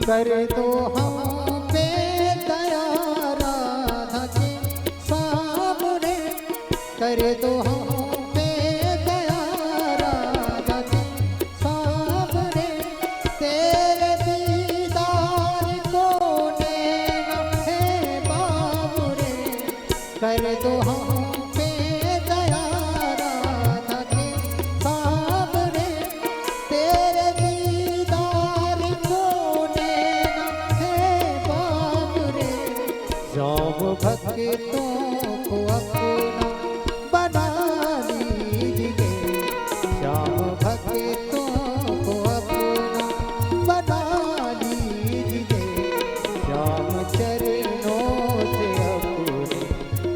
कर दो हम पे दया राधा के सामने, कर दो हम पे दया राधा के सामने, तेरे दीदार को नैना है बाबुरे, कर दो हम पे दया राधा के सामने, तेरे दीदार को नैना है बाबुरे, जाम भक्तों को अपना बना लीजिए, श्याम भक्तों को अपना बना लीजिए, श्याम चरणों से अपने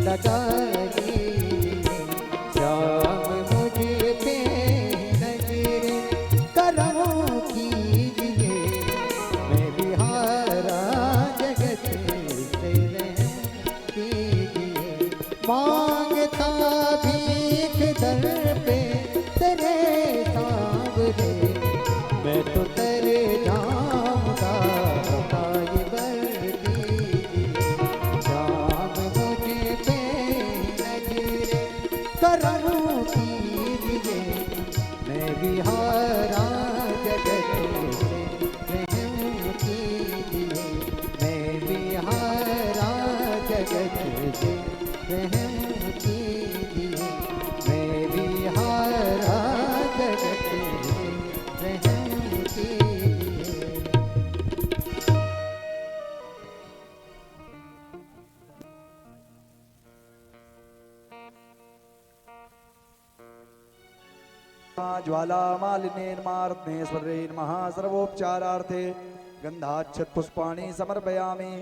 लगा लीजिए, श्याम मुझ पे नजर करम कीजिए, मैं बिहारा जगत से रहम कीजिए, मांगता भीख दर पे तेरे सामने, मैं तो तेरे जाऊंगा बताए बर दीजिए, श्याम मुझे पे नजर करम कीजिए, मैं बिहारा जगत से रहम कीजिए, मैं बिहारा जगत से रहम कीजिए, मैं बिहारा जगत से रहम कीजिए। ज्वालामालिन्येन्मार्त्ने स्वर्णेन्मः सर्वोपचारार्थे गन्धाच्छत् पुष्पाणि समर्पयामि।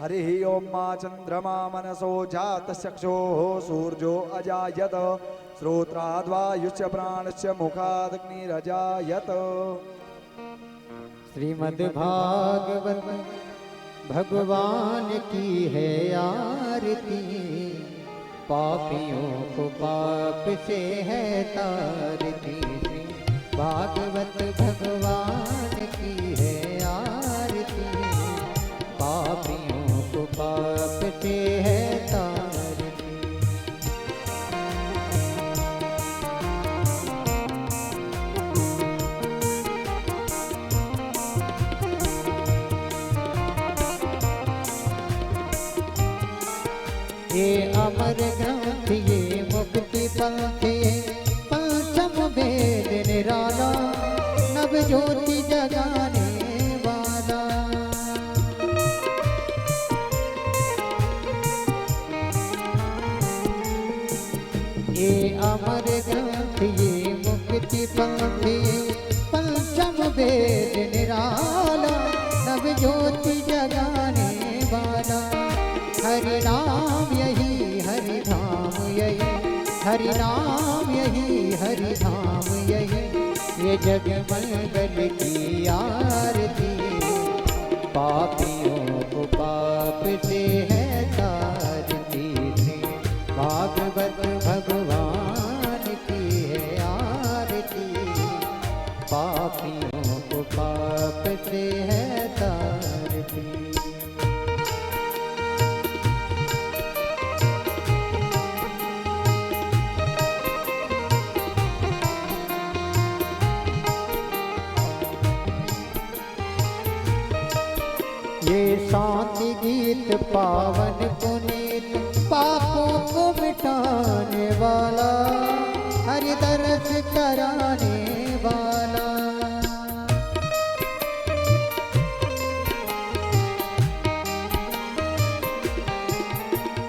हरिः ओं मा चन्द्रमा मनसो जातचक्षुः सूर्यो अजायत श्रोत्राद्वायुश्च प्राणश्च मुखादग्निरजायत। श्रीमद् भागवत भगवान की है आरती, पापियों को पाप से है तारती, श्री भागवत भगवान की है आरती, पापियों को पाप से है तारती। ये अमर ग्रंथ ये मुक्ति पंथ ये पंचम वेद निराला, नव ज्योति जगाने वाला। ये अमर ग्रंथ ये मुक्ति पंथ ये पंचम वेद निराला, नव ज्योति जगाने वाला। हरि नाम यही हरि धाम यही, हरि नाम यही हरि धाम यही, ये जग मंगल की आरती, पापियों को पाप से है तारती, श्री भागवत भगवान की है आरती, पापियों को पाप से है तारती। ये शांति गीत पावन पुनीत पापों को मिटाने वाला, हरि दर्श कराने वाला।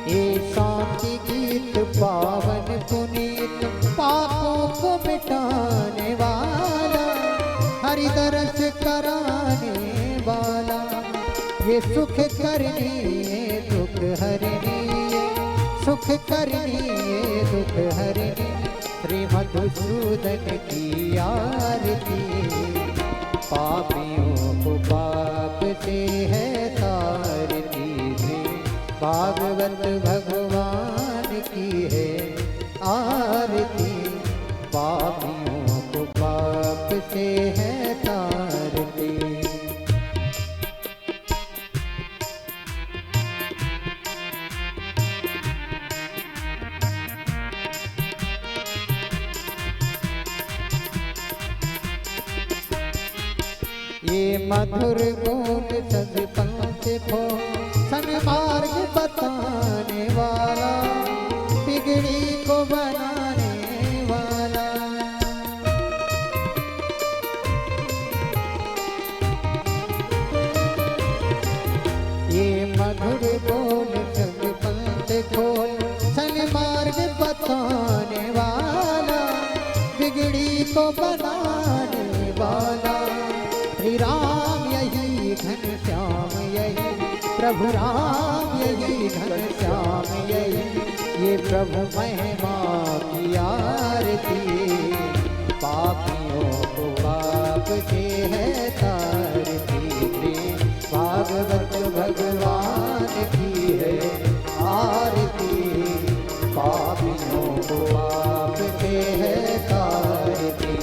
ये शांति गीत पावन पुनीत पापों को मिटाने वाला, हरि दर्श कराने वाला। ये सुख करनी ये दुख हरनी, सुख करनी ये दुख हरनी, श्री मधुसूदन की आरती, पापियों को पाप से है तारती, श्री भागवत भगवान की है आरती, पापियों को पाप से है तारती। ये मधुर बोल सद पंथ को सन्मार्ग बताने वाला, बिगड़ी को बनाने वाला। ये मधुर बोल सद पंथ को सन्मार्ग बताने वाला, बिगड़ी को बनाने वाला। श्री राम यही घनश्याम यही, प्रभु राम यही घनश्याम यही, ये प्रभु महिमा की आरती। पापियों को पाप से है तारती, भागवत भगवान की है आरती। पापियों को पाप से है तारती,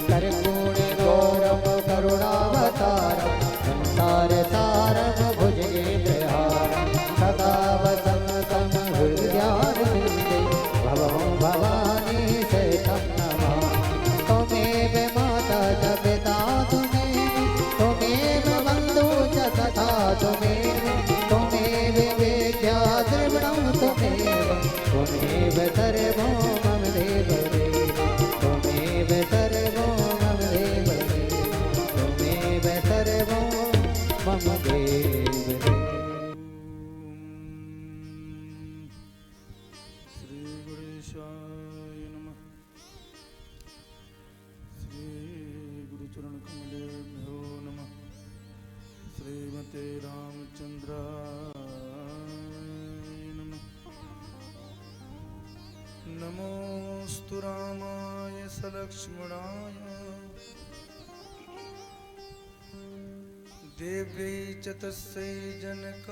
कर्पूर गौरव करुणावतारम, संसार सारम भुजगेन्द्रहारम, सदा वसन्तं हृदयारविन्दे, भवं भवानी शतं नमामि। त्वमेव माता च पिता त्वमेव, त्वमेव बन्धु च तथा त्वमेव, त्वमेव विद्या द्रविणं त्वमेव, त्वमेव सर्वं मम देव देव, त्वमेव सर्वं मम देव देव, त्वमेव सर्वं मम देव देव। श्री गुरुशाय नमः। श्री गुरुचरण कमलेभ्यो नमः। श्रीमते रामचंद्राय नमः। नमोस्तु रामाय सलक्ष्मणाय, देव्यै च तस्यै जनकात्मजायै।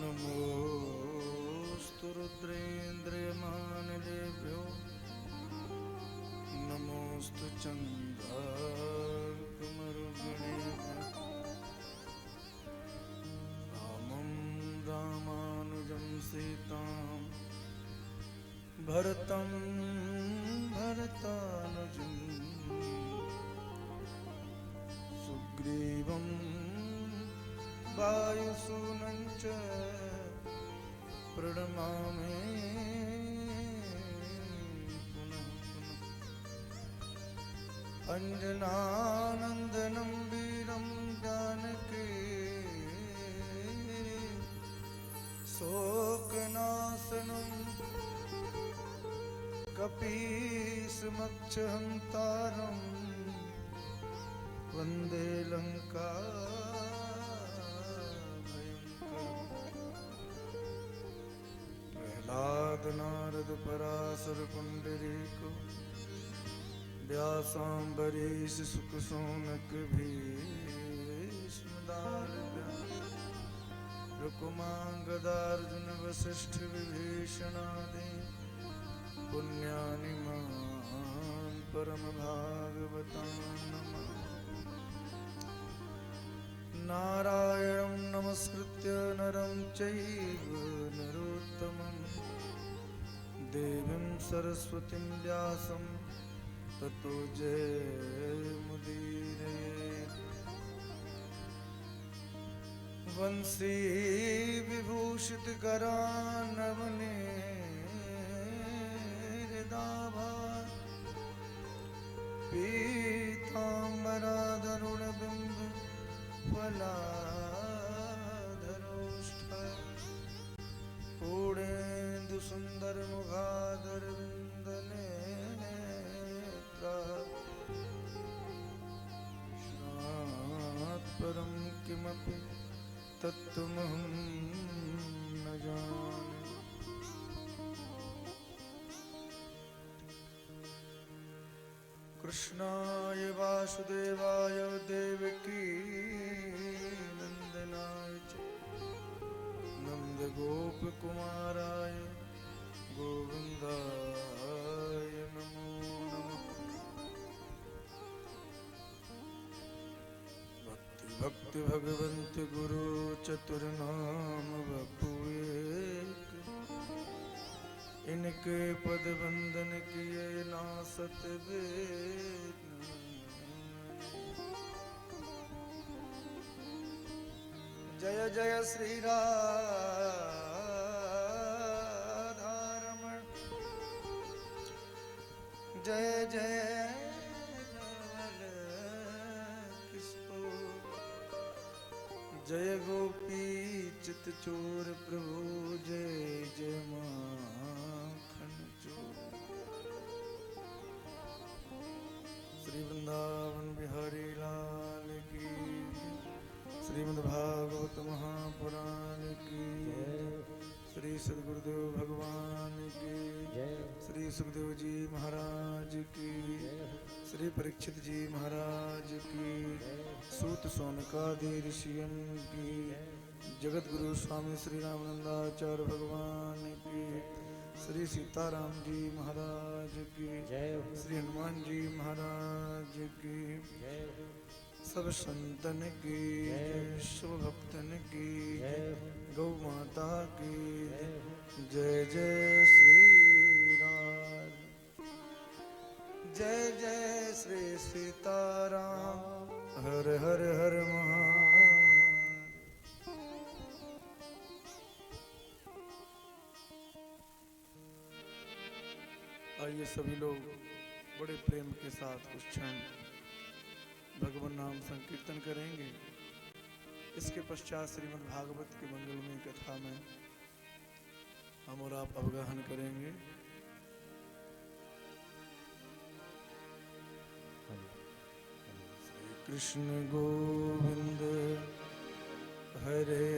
नमोस्तु रुद्रेन्द्रियमानदेभ्यो, नमोस्तु चन्द्रार्कमरुगणेभ्यो। रामं रामानुजं सीतां, भरतं भरतानुजं, सुग्रीवं वायुसूनं च प्रणमामि पुनः पुनः। अंजनानन्दनं वीरं जानकी शोकनाशनं कपीशमक्षहन्तारं वन्दे लङ्का प्रह्लाद नारद पराशर पुंडरीक व्यासाम्बरीश सुख शौनक भीष्मदार रुकुमांगदार्जुन वसिष्ठ विभीषणादि पुण्यानि महान् परम भागवतां नमः। नारायणं नमस्कृत्य नरं चैव नरोत्तमं, देवीं सरस्वतीं व्यासं ततो जयमुदीरयेत्। वंशी विभूषितकरानवनीर्दाभा, पीताम्बराधरुणबिम्ब फलाधरोष्ठ, पूर्णेन्दु सुंदर मुखाधर विन्दनेत्र, कृष्णात् परं किमपि तत्त्वमहं न जाने। कृष्णाय वासुदेवाय देवकी नंदनाय च नंदगोपकुमाराय गोविन्दाय नमो नमः। भक्ति भक्ति भगवन्त गुरु चतुर्नाम बपुएक, जिनके पद बंधन किए नासत वेद। जय जय श्री राधारमण, जय जय जय गोपी चित चोर प्रभु, जय जय माखन चोर। श्री वृंदावन बिहारी लाल की, श्रीमद् भागवत महापुराण की, श्री सद्गुरुदेव भगवान की, श्री सुखदेव जी महाराज की, श्री परीक्षित जी महाराज की, सूत सोनकादि ऋषियन की, जगत गुरु स्वामी श्री रामानंदाचार्य भगवान की, श्री सीताराम जी महाराज की, श्री हनुमान जी महाराज की, सब संतन की, शुभ भक्तन की, गौ माता की जय जय श्री राम, जय जय श्री सीताराम, हर हर हर महादेव। आइए सभी लोग बड़े प्रेम के साथ कुछ क्षण भगवान नाम संकीर्तन करेंगे। इसके पश्चात श्रीमद् भागवत की मंगलमय कथा में हम और आप अवगाहन करेंगे। श्री कृष्ण गोविंद हरे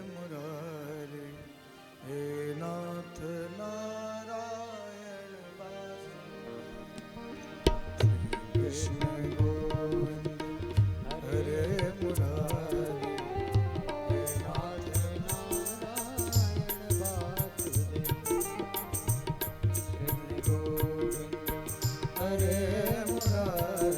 मुरारे, हे नाथ नारायण वासुदेव। कृष्ण गोविंद हरे मुरारे, हे नाथ नारायण वासुदेव। कृष्ण गोविंद हरे मुरारे,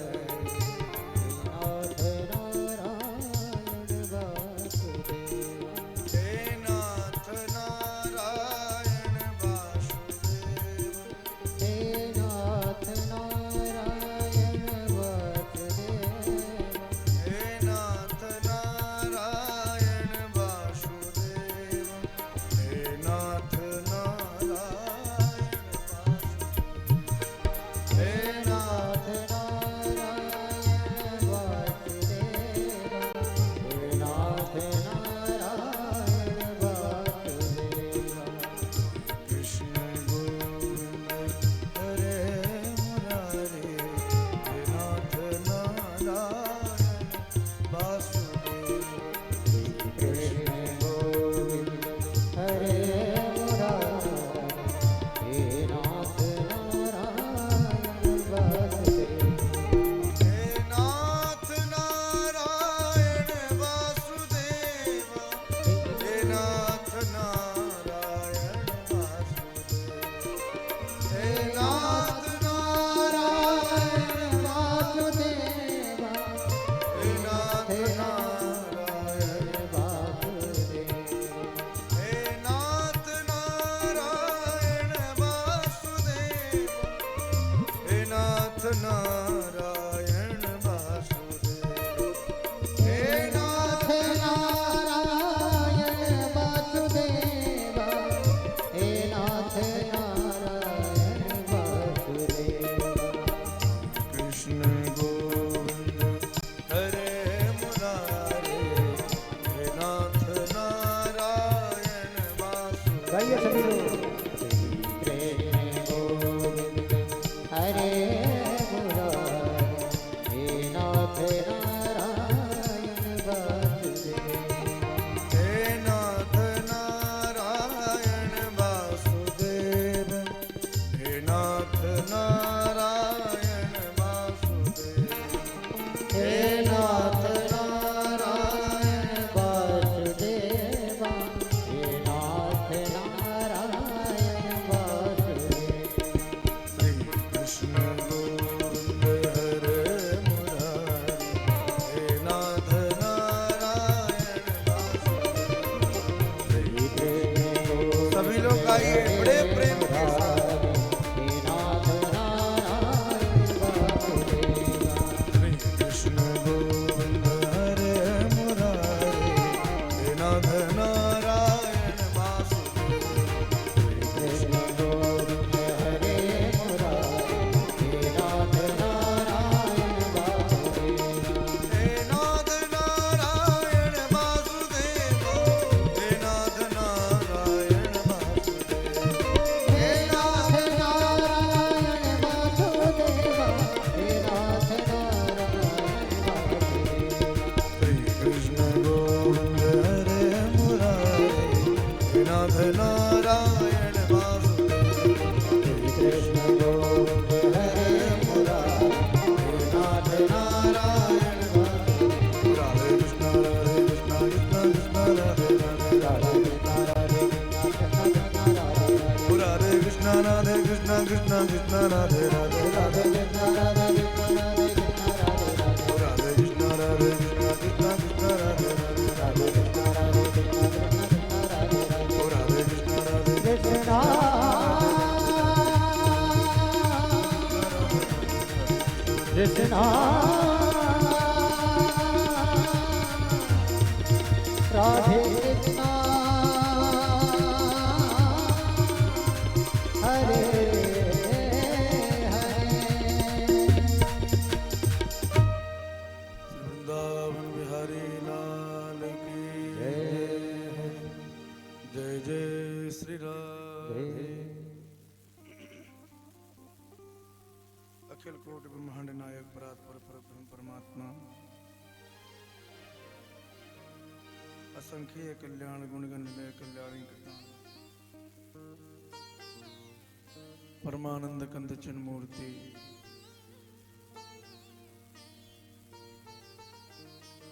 नारायण वासुदेव। हे नाथ नारायण वासुदेव, हे नाथ नारायण वासुदेव। कृष्ण गोविंद हरे मुरारे, हे नाथ नारायण वासुदेव। हरे मुरारे। कृष्ण राधे राधे राधे कृष्ण राधे कृष्ण राधे कृष्ण राधे राधे कृष्ण राधे कृष्ण कृष्ण राधे कृष्ण कृष्ण राधे कृष्ण हरे वृंदावन बिहारी लाल की जय जय श्री राधे। अखिल कोटि ब्रह्मांड नायक परात्पर परब्रह्म परमात्मा असंख्य कल्याण गुणगण निलय कल्याणी कृष्ण परमानंद कंद चिन्ह मूर्ति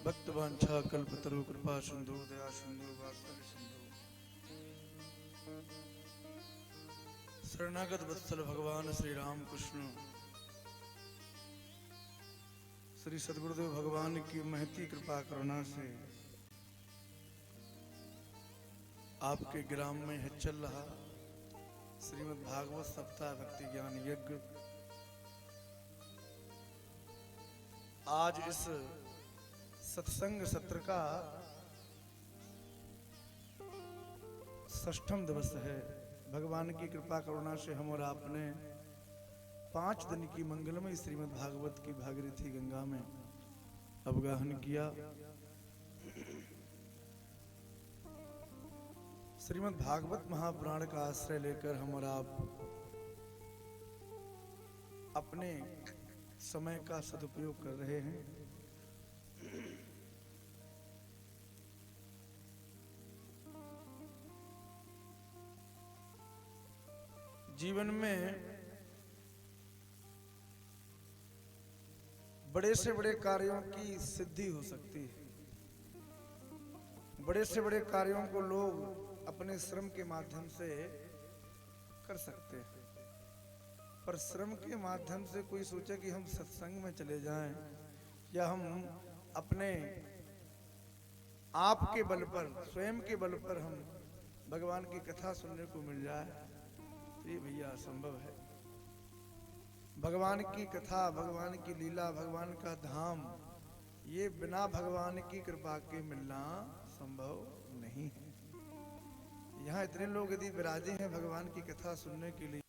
भक्त वांछा कल्पतरु कृपा सिंधु दया सिंधु वात्सल्य सिंधु शरणागत वत्सल भगवान श्री राम कृष्ण श्री सद्गुरुदेव भगवान की महती कृपा करुणा से आपके ग्राम में है चल रहा श्रीमद् भागवत सप्ताह भक्ति ज्ञान यज्ञ। आज इस सत्संग सत्र का 6ठम दिवस है। भगवान की कृपा करुणा से हम और आपने 5 दिन की मंगलमय श्रीमद् भागवत की भागीरथी गंगा में अवगाहन किया। श्रीमद् भागवत महापुराण का आश्रय लेकर हम और आप अपने समय का सदुपयोग कर रहे हैं। जीवन में बड़े से बड़े कार्यों की सिद्धि हो सकती है। बड़े से बड़े कार्यों को लोग अपने श्रम के माध्यम से कर सकते हैं, पर श्रम के माध्यम से कोई सोचे कि हम सत्संग में चले जाएं या हम अपने आप के बल पर स्वयं के बल पर हम भगवान की कथा सुनने को मिल जाए, तो ये भैया असंभव है। भगवान की कथा, भगवान की लीला, भगवान का धाम, ये बिना भगवान की कृपा के मिलना संभव नहीं है। यहाँ इतने लोग यदि विराजे हैं भगवान की कथा सुनने के लिए,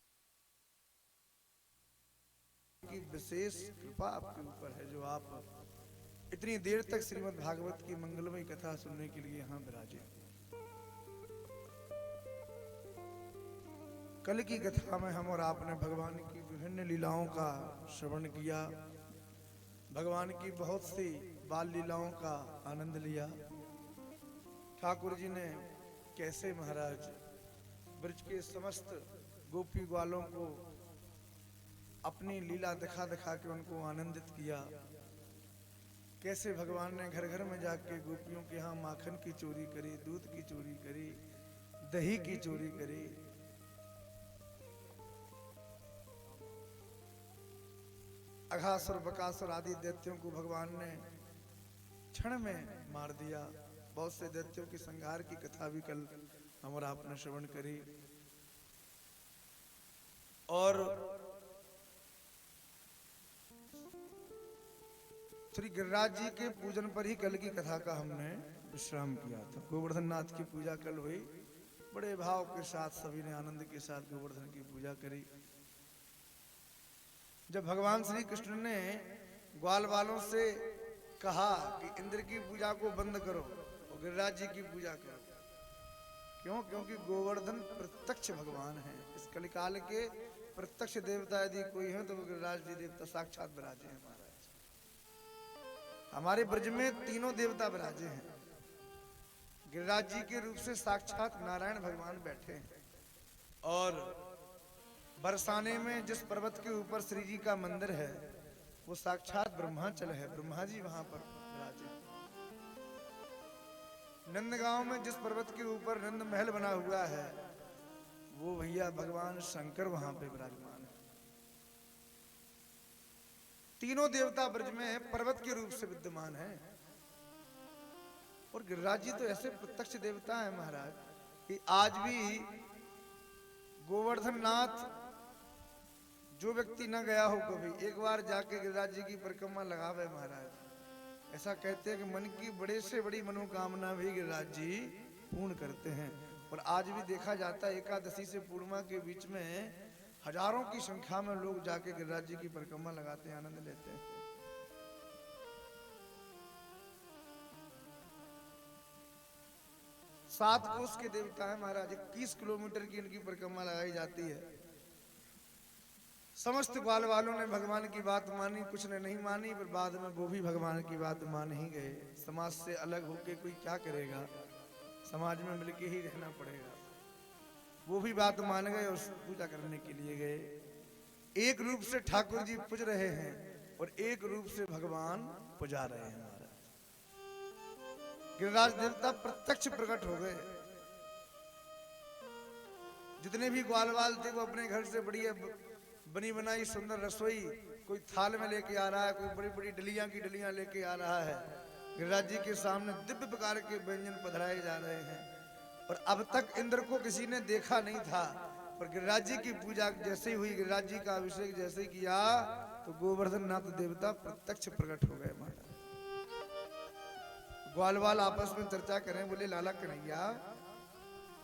की विशेष कृपा आपके ऊपर है जो आप इतनी देर तक श्रीमद् भागवत की मंगलमय कथा सुनने के लिए यहाँ विराजे। कल की कथा में हम और आपने भगवान की विभिन्न लीलाओं का श्रवण किया, भगवान की बहुत सी बाल लीलाओं का आनंद लिया। ठाकुर जी ने कैसे महाराज ब्रज के समस्त गोपी ग्वालों को अपनी लीला दिखा दिखा के उनको आनंदित किया। कैसे भगवान ने घर घर में जाके गोपियों के यहाँ माखन की चोरी करी, दूध की चोरी करी, दही की चोरी करी। अघासुर बकासुर आदि दैत्यों को भगवान ने क्षण में मार दिया। बहुत से दैत्यों के संहार की कथा भी कल हम और आपने श्रवण करी। और श्री गिरिराज जी के पूजन पर ही कल की कथा का हमने विश्राम किया था। गोवर्धन नाथ की पूजा कल हुई, बड़े भाव के साथ सभी ने आनंद के साथ गोवर्धन की पूजा करी। जब भगवान श्री कृष्ण ने ग्वाल वालों से कहा कि इंद्र की पूजा को बंद करो और गिरिराज जी की पूजा करो, क्यों? क्योंकि गोवर्धन प्रत्यक्ष भगवान है। इस कलिकाल के प्रत्यक्ष देवता यदि कोई है तो वो गिरिराज जी देवता साक्षात विराजे हैं। महाराज हमारे ब्रज में तीनों देवता विराजे हैं। गिरिराज जी के रूप से साक्षात नारायण भगवान बैठे हैं। और बरसाने में जिस पर्वत के ऊपर श्री जी का मंदिर है वो साक्षात ब्रह्माचल है, ब्रह्मा जी वहां पर विराजे। नंदगांव में जिस पर्वत के ऊपर नंद महल बना हुआ है वो भैया भगवान शंकर वहां पे विराजमान है। तीनों देवता ब्रज में पर्वत के रूप से विद्यमान हैं। और गिरिराज जी तो ऐसे प्रत्यक्ष देवता है महाराज कि आज भी गोवर्धन नाथ जो व्यक्ति न गया हो कभी एक बार जाके गिरिराज जी की परिक्रमा लगावे महाराज। ऐसा कहते हैं कि मन की बड़े से बड़ी मनोकामना भी गिरिराज जी पूर्ण करते हैं। और आज भी देखा जाता है एकादशी से पूर्णिमा के बीच में हजारों की संख्या में लोग जाके गिरिराज जी की परिक्रमा लगाते हैं, आनंद लेते हैं। सात कोस के देवता है महाराज, 21 किलोमीटर की इनकी परिक्रमा लगाई जाती है। समस्त ग्वाल वालों ने भगवान की बात मानी, कुछ ने नहीं मानी, पर बाद में वो भी भगवान की बात मान ही गए। समाज से अलग होके कोई क्या करेगा, समाज में मिलके ही रहना पड़ेगा। वो भी बात मान गए और पूजा करने के लिए गए। एक रूप से ठाकुर जी पूज रहे हैं और एक रूप से भगवान पुजा रहे हैं। गिरिराज देवता प्रत्यक्ष प्रकट हो गए। जितने भी ग्वालवाल थे वो अपने घर से बढ़िया बनी बनाई सुंदर रसोई कोई थाल में लेके आ रहा है, कोई बड़ी बड़ी डलियां की डलियां लेके आ रहा है। गिरिराज जी के सामने दिव्य प्रकार के व्यंजन पधराए जा रहे हैं। और अब तक इंद्र को किसी ने देखा नहीं था, पर गिरिराज जी की पूजा जैसे ही हुई, गिरिराज जी का अभिषेक जैसे किया, तो गोवर्धन नाथ देवता प्रत्यक्ष प्रकट हो गए महाराज। ग्वालवाल आपस में चर्चा करें, बोले लाला कन्हैया,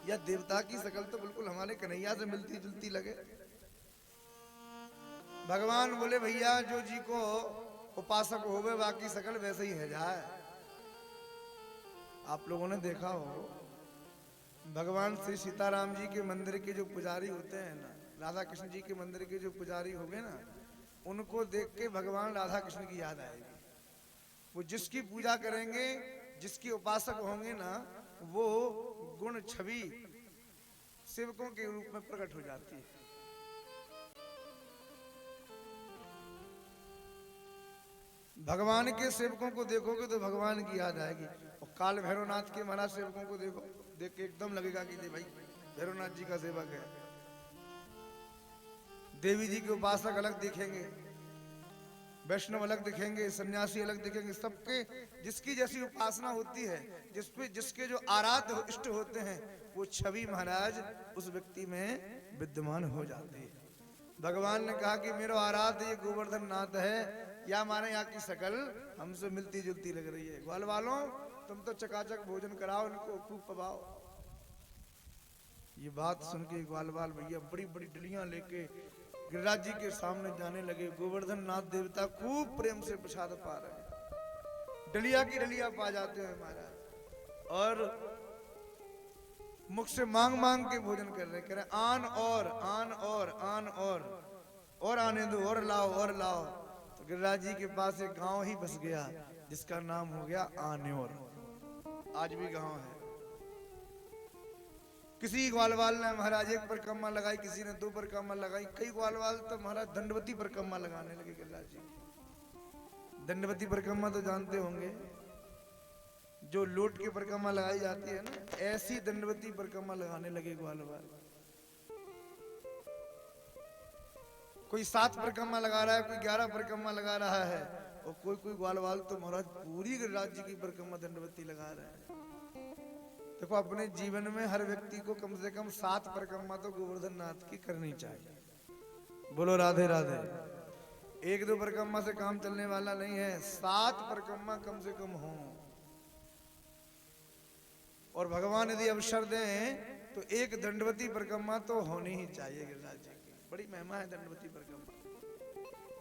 यह देवता की शकल तो बिल्कुल हमारे कन्हैया से मिलती जुलती लगे। भगवान बोले भैया जो जी को उपासक हो गए बाकी शकल वैसे ही है जाए। आप लोगों ने देखा हो भगवान श्री सीताराम जी के मंदिर के जो पुजारी होते हैं ना, राधा कृष्ण जी के मंदिर के जो पुजारी हो गए ना, उनको देख के भगवान राधा कृष्ण की याद आएगी। वो जिसकी पूजा करेंगे, जिसके उपासक होंगे ना, वो गुण छवि सेवकों के रूप में प्रकट हो जाती है। भगवान के सेवकों को देखोगे तो भगवान की याद आएगी। और काल भैरवनाथ के महाराज सेवकों को देखो, देख के एकदम लगेगा कि भाई भैरवनाथ जी का सेवक है। देवी जी के उपासक अलग दिखेंगे, वैष्णव अलग दिखेंगे, सन्यासी अलग दिखेंगे। सबके जिसकी जैसी उपासना होती है, जिसके जो आराध्य इष्ट होते हैं, वो छवि महाराज उस व्यक्ति में विद्यमान हो जाती है। भगवान ने कहा कि मेरा आराध्य ये गोवर्धन नाथ है, या हमारे यहाँ की शकल हमसे मिलती जुलती लग रही है। ग्वाल वालों तुम तो चकाचक भोजन कराओ, उनको खूब पवाओ। ये बात सुन के ग्वाल वाल भैया बड़ी बड़ी डलियां लेके गिरिराज जी के सामने जाने लगे। गोवर्धन नाथ देवता खूब प्रेम से प्रसाद पा रहे हैं, डलिया की डलिया पा जाते हैं महाराज, और मुख से मांग मांग के भोजन कर रहे, कह रहे आन और आन और आन और आने दो, और लाओ और लाओ। तो गिरिराज जी के पास एक गांव ही बस गया जिसका नाम हो गया आन्योर। आज भी गांव है। किसी ग्वालवाल ने महाराज एक परिक्रमा लगाई, किसी ने 2 परिक्रमा लगाई, कई ग्वालवाल तो महाराज दंडवती परिक्रमा लगाने लगे गिरिराज जी। दंडवती परिक्रमा तो जानते होंगे, जो लोट की परिक्रमा लगाई जाती है ना, ऐसी दंडवती परिक्रमा लगाने लगे ग्वालवाल। कोई 7 परिक्रमा लगा रहा है, कोई 11 परिक्रमा लगा रहा है, और कोई कोई ग्वालवाल तो महाराज पूरी गिरिराज जी की परिक्रमा दंडवती लगा रहे हैं। देखो अपने जीवन में हर व्यक्ति को कम से कम 7 परिक्रमा तो गोवर्धन नाथ की करनी चाहिए। बोलो राधे राधे। 1-2 परिक्रमा से काम चलने वाला नहीं है, 7 परिक्रमा कम से कम हो। और भगवान यदि अवसर दें तो एक दंडवती परिक्रमा तो होनी ही चाहिए गिरिराज जी की। बड़ी महिमा है दंडवती परिक्रमा।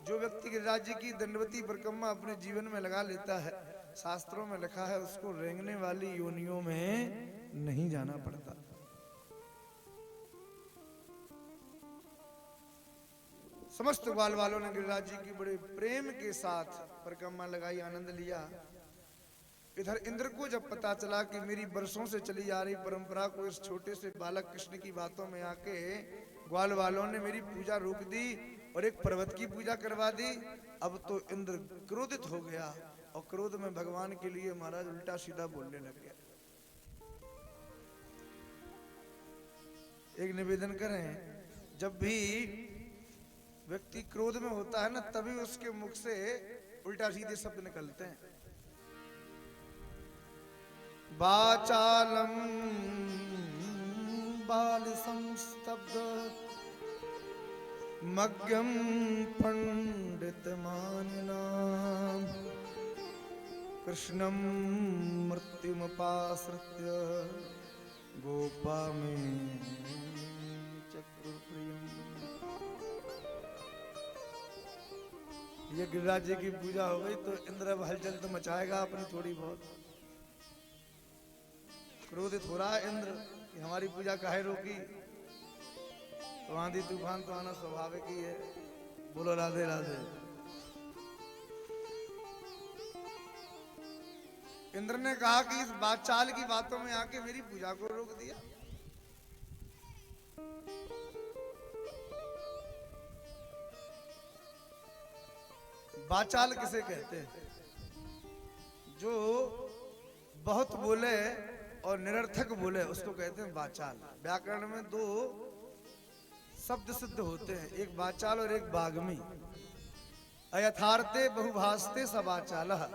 जो व्यक्ति गिरिराज जी की दंडवती परिक्रमा अपने जीवन में लगा लेता है, शास्त्रों में लिखा है उसको रेंगने वाली योनियों में नहीं जाना पड़ता। समस्त ग्वाल वालों ने गिरिराज जी की बड़े प्रेम के साथ परिक्रमा लगाई, आनंद लिया। इधर इंद्र को जब पता चला कि मेरी बरसों से चली आ रही परंपरा को इस छोटे से बालक कृष्ण की बातों में आके ग्वाल वालों ने मेरी पूजा रोक दी और एक पर्वत की पूजा करवा दी, अब तो इंद्र क्रोधित हो गया और क्रोध में भगवान के लिए महाराज उल्टा सीधा बोलने लग गया। एक निवेदन करें, जब भी व्यक्ति क्रोध में होता है ना, तभी उसके मुख से उल्टा सीधे शब्द निकलते हैं। वाचालम बाल संस्तब्ध मग्यम पंडित मानिनाम कृष्णम मृत्युमुपाश्रित्य गोपा में चक्रप्रियम। ये गिरिराज जी की पूजा हो गई तो इंद्र अब हलचल तो मचाएगा अपनी थोड़ी बहुत। क्रोधित हो रहा है इंद्र कि हमारी पूजा काहे रोकी। तो आंधी तूफान तो आना स्वाभाविक ही है। बोलो राधे राधे। इंद्र ने कहा कि इस बात चाल की बातों में आके मेरी पूजा को रोक दिया। बाचाल किसे कहते हैं? जो बहुत बोले और निरर्थक बोले उसको कहते हैं बाचाल। व्याकरण में दो शब्द सिद्ध होते हैं, एक बाचाल और एक बागमी। अयथार्थे बहुभाषते सबाचालः।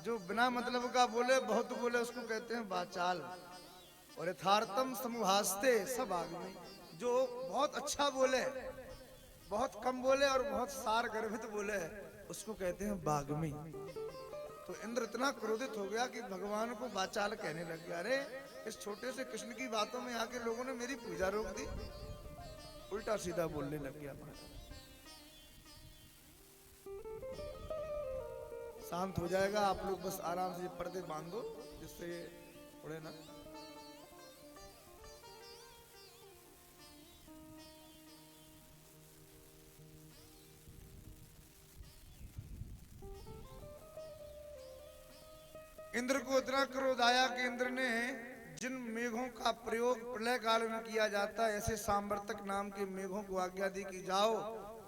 जो बिना मतलब का बोले, बहुत बोले, उसको कहते हैं बाचाल। और यथार्थम समुभाषते सबागमी। जो बहुत अच्छा बोले, बहुत कम बोले और बहुत सार गर्भित बोले, उसको कहते हैं बागमी। तो इंद्र इतना क्रोधित हो गया कि भगवान को बाचाल कहने लग गया। अरे इस छोटे से कृष्ण की बातों में आके लोगों ने मेरी पूजा रोक दी। उल्टा सीधा बोलने लग गया। शांत हो जाएगा, आप लोग बस आराम से पर्दे बांधो जिससे उड़े ना। इंद्र को इतना क्रोध आया कि इंद्र ने जिन मेघों का प्रयोग प्रलय काल में किया जाता है, ऐसे सांवर्तक नाम के मेघों को आज्ञा दी कि जाओ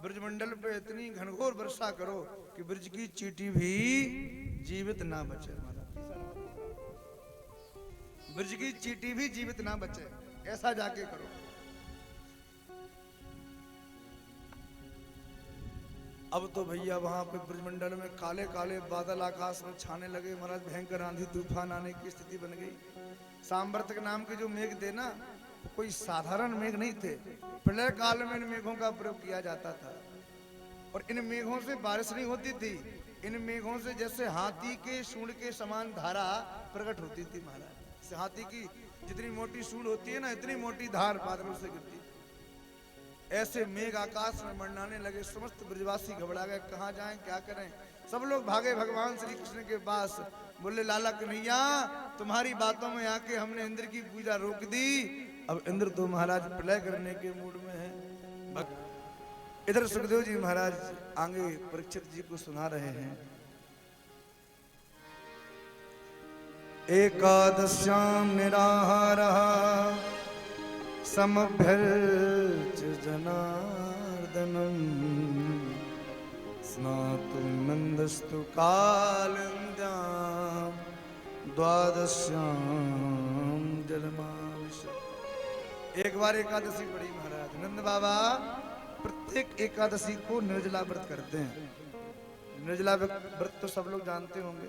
ब्रजमंडल पे इतनी घनघोर वर्षा करो कि ब्रज की चींटी भी जीवित ना बचे। ब्रज की चींटी भी जीवित ना बचे, ऐसा जाके करो। अब तो भैया वहां पे ब्रजमंडल में काले काले बादल आकाश में छाने लगे। महाराज भयंकर आंधी तूफान आने की स्थिति बन गई। सांवर्तक नाम के जो मेघ थे ना, कोई साधारण मेघ नहीं थे। प्रलय काल में इन मेघों का प्रयोग किया जाता था और इन मेघों से बारिश नहीं होती थी। इन मेघों से जैसे हाथी के सूंड के समान धारा प्रकट होती थी महाराज। हाथी की जितनी मोटी सूंड होती है ना, इतनी मोटी धार बादलों से गिरती। ऐसे मेघ आकाश में मंडराने लगे। समस्त ब्रजवासी घबरा गए, कहाँ जाएं, क्या करें। सब लोग भागे भगवान श्री कृष्ण के पास। बोले लाला कन्हैया, तुम्हारी बातों में आके हमने इंद्र की पूजा रोक दी। अब इंद्र तो महाराज प्रलय करने के मूड में है। इधर सुखदेव जी महाराज आगे परीक्षित जी को सुना रहे हैं। एकादश्याम निराहारः समभ्यर्च जनार्दनम् स्नातुं नन्दस्तु कालिन्द्यां द्वादश्यां जलमाविश। एक बार एकादशी पड़ी महाराज। नंद बाबा प्रत्येक एकादशी को निर्जला व्रत करते हैं। निर्जला व्रत तो सब लोग जानते होंगे,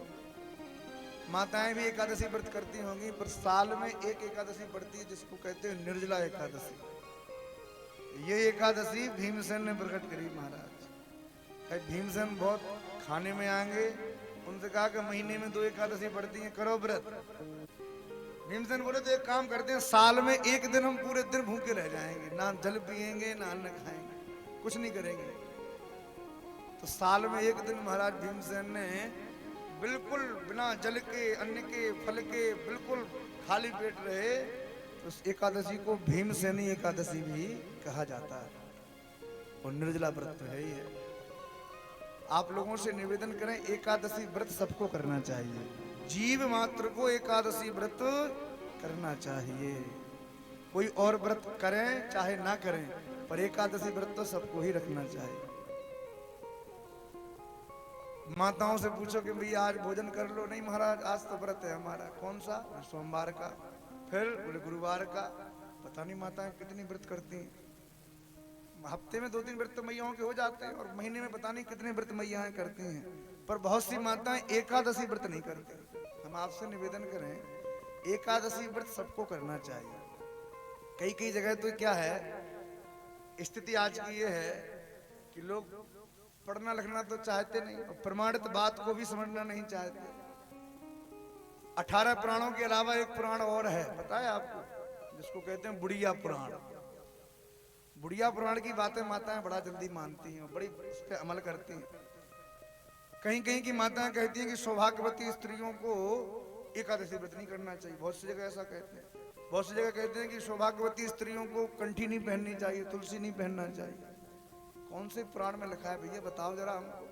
माताएं भी एकादशी व्रत करती होंगी, पर साल में एक एकादशी पड़ती है जिसको कहते हैं निर्जला एकादशी। ये एकादशी भीमसेन ने प्रकट करी महाराज। भीमसेन बहुत खाने में आएंगे, उनसे कहा कि महीने में 2 एकादशी पड़ती हैं, करो व्रत। भीमसेन बोले तो एक काम करते हैं, साल में एक दिन हम पूरे दिन भूखे रह जाएंगे, ना जल पिएंगे ना अन्न खाएंगे, कुछ नहीं करेंगे। तो साल में एक दिन महाराज भीमसेन ने बिल्कुल बिना जल के, अन्न के, फल के, बिल्कुल खाली पेट रहे। तो उस एकादशी को भीमसेनी एकादशी भी कहा जाता है और निर्जला व्रत तो है ही है। आप लोगों से निवेदन करें, एकादशी व्रत सबको करना चाहिए। जीव मात्र को एकादशी व्रत करना चाहिए। कोई और व्रत करें चाहे ना करें, पर एकादशी व्रत तो सबको ही रखना चाहिए। माताओं से पूछो कि भैया आज भोजन कर लो, नहीं महाराज आज तो व्रत है हमारा। कौन सा? सोमवार का। फिर बोले गुरुवार का। पता नहीं माताएं कितनी व्रत करती हैं। हफ्ते में 2-3 व्रत मैयाओं के हो जाते हैं और महीने में पता नहीं कितने व्रत मैयाएं करती हैं, पर बहुत सी माताएं एकादशी व्रत नहीं करती। हम आपसे निवेदन करें, एकादशी व्रत सबको करना चाहिए। कई कई जगह तो क्या है, स्थिति आज की ये है कि लोग पढ़ना लिखना तो चाहते नहीं और प्रमाणित बात को भी समझना नहीं चाहते। 18 पुराणों के अलावा एक पुराण और है, पता है आपको, जिसको कहते हैं बुढ़िया पुराण। बुढ़िया पुराण की बातें माताएं बड़ा जल्दी मानती हैं, बड़ी उस पर अमल करती हैं। कहीं कहीं की माताएं कहती हैं कि सौभाग्यवती स्त्रियों को एकादशी व्रत नहीं करना चाहिए। बहुत सी जगह ऐसा कहते हैं। बहुत सी जगह कहते हैं कि सौभाग्यवती स्त्रियों को कंठी नहीं पहननी चाहिए, तुलसी नहीं पहनना चाहिए। कौन से पुराण में लिखा है भैया, बताओ जरा हमको।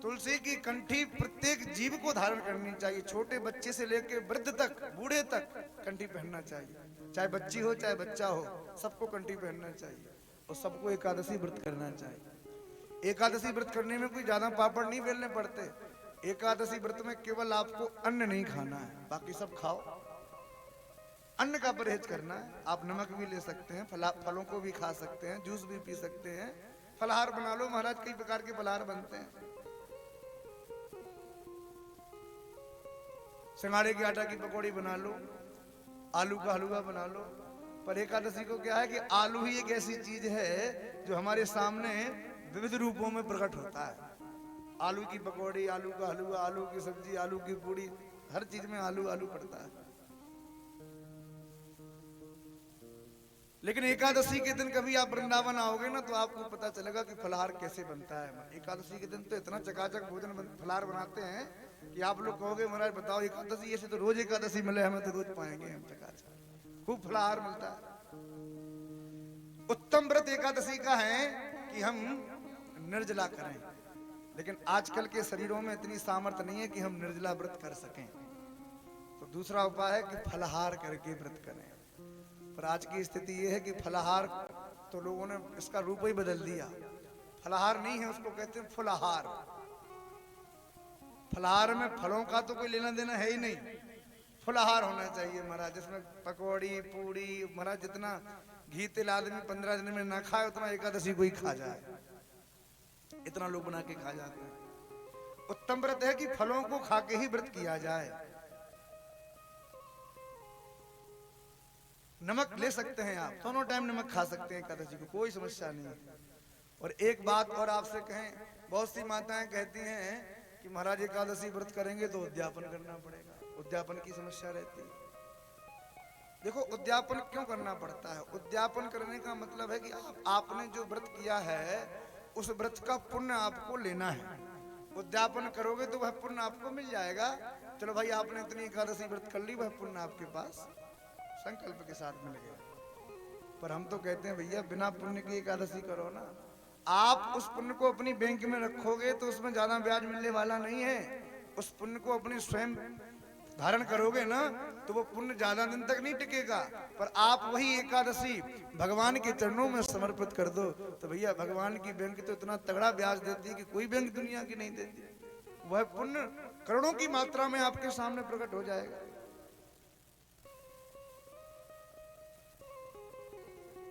तुलसी की कंठी प्रत्येक जीव को धारण करनी चाहिए, छोटे बच्चे से लेकर वृद्ध तक, बूढ़े तक कंठी पहनना चाहिए। चाहे बच्ची हो चाहे बच्चा हो, सबको कंठी पहनना चाहिए और सबको एकादशी व्रत करना चाहिए। एकादशी व्रत करने में कोई ज्यादा पापड़ नहीं बेलने पड़ते। एकादशी व्रत में केवल आपको अन्न नहीं खाना है, बाकी सब खाओ। अन्न का परहेज करना है। आप नमक भी ले सकते हैं, फलों को भी खा सकते हैं, जूस भी पी सकते हैं, फलाहार बना लो। महाराज कई प्रकार के फलाहार बनते हैं। सिंगाड़े के आटा की पकौड़ी बना लो, आलू का हलवा बना लो। पर एकादशी को क्या है कि आलू ही एक ऐसी चीज है जो हमारे सामने विविध रूपों में प्रकट होता है। आलू की पकौड़ी, आलू का हलवा, आलू की सब्जी, आलू की पूड़ी, हर चीज में आलू आलू पड़ता है। लेकिन एकादशी के दिन कभी आप वृंदावन आओगे ना तो आपको पता चलेगा कि फलाहार कैसे बनता है। एकादशी के दिन तो इतना चकाचक भोजन फलाहार बनाते हैं कि आप लोग कहोगे महाराज बताओ एकादशी, ऐसे तो रोज एकादशी मिले हमें तो रोज पाएंगे हम चकाचक, खूब फलाहार मिलता है। उत्तम व्रत एकादशी का है कि हम निर्जला करें, लेकिन आजकल के शरीरों में इतनी सामर्थ्य नहीं है कि हम निर्जला व्रत कर सकें। तो दूसरा उपाय है कि फलाहार करके व्रत करें। पर आज की स्थिति यह है कि फलाहार तो लोगों ने इसका रूप ही बदल दिया। फलाहार नहीं है, उसको कहते हैं फुलाहार। फलाहार में फलों का तो कोई लेना देना है ही नहीं, फुलाहार होना चाहिए महाराज, जिसमें पकौड़ी पूड़ी, महाराज जितना घी तेल आदमी 15 दिन में ना खाए उतना एकादशी को ही खा जाए, इतना लोग बना के खा जाते हैं। उत्तम व्रत है कि फलों को खा के ही व्रत किया जाए। नमक ले सकते हैं आप, दोनों टाइम नमक खा सकते हैं एकादशी को, कोई समस्या नहीं है। और एक बात और आपसे कहें, बहुत सी माताएं कहती हैं कि महाराज एकादशी व्रत करेंगे तो उद्यापन करना पड़ेगा, उद्यापन की समस्या रहती है। देखो उद्यापन क्यों करना पड़ता है? उद्यापन करने का मतलब है कि आपने जो व्रत किया है उस व्रत का पुण्य आपको लेना है। उद्यापन करोगे तो वह पुण्य आपको मिल जाएगा। चलो भाई आपने इतनी एकादशी व्रत कर ली, वह पुण्य आपके पास संकल्प के साथ मिल गया। पर हम तो कहते हैं भैया बिना पुण्य की एकादशी करो ना। आप उस पुण्य को अपनी बैंक में रखोगे तो उसमें ज्यादा ब्याज मिलने वाला नहीं है। उस पुण्य को अपने स्वयं धारण करोगे ना तो वो पुण्य ज्यादा दिन तक नहीं टिकेगा। पर आप वही एकादशी भगवान के चरणों में समर्पित कर दो तो भैया भगवान की बैंक तो इतना तगड़ा ब्याज देती है कि कोई बैंक दुनिया की नहीं देती। वह पुण्य करोड़ों की मात्रा में आपके सामने प्रकट हो जाएगा।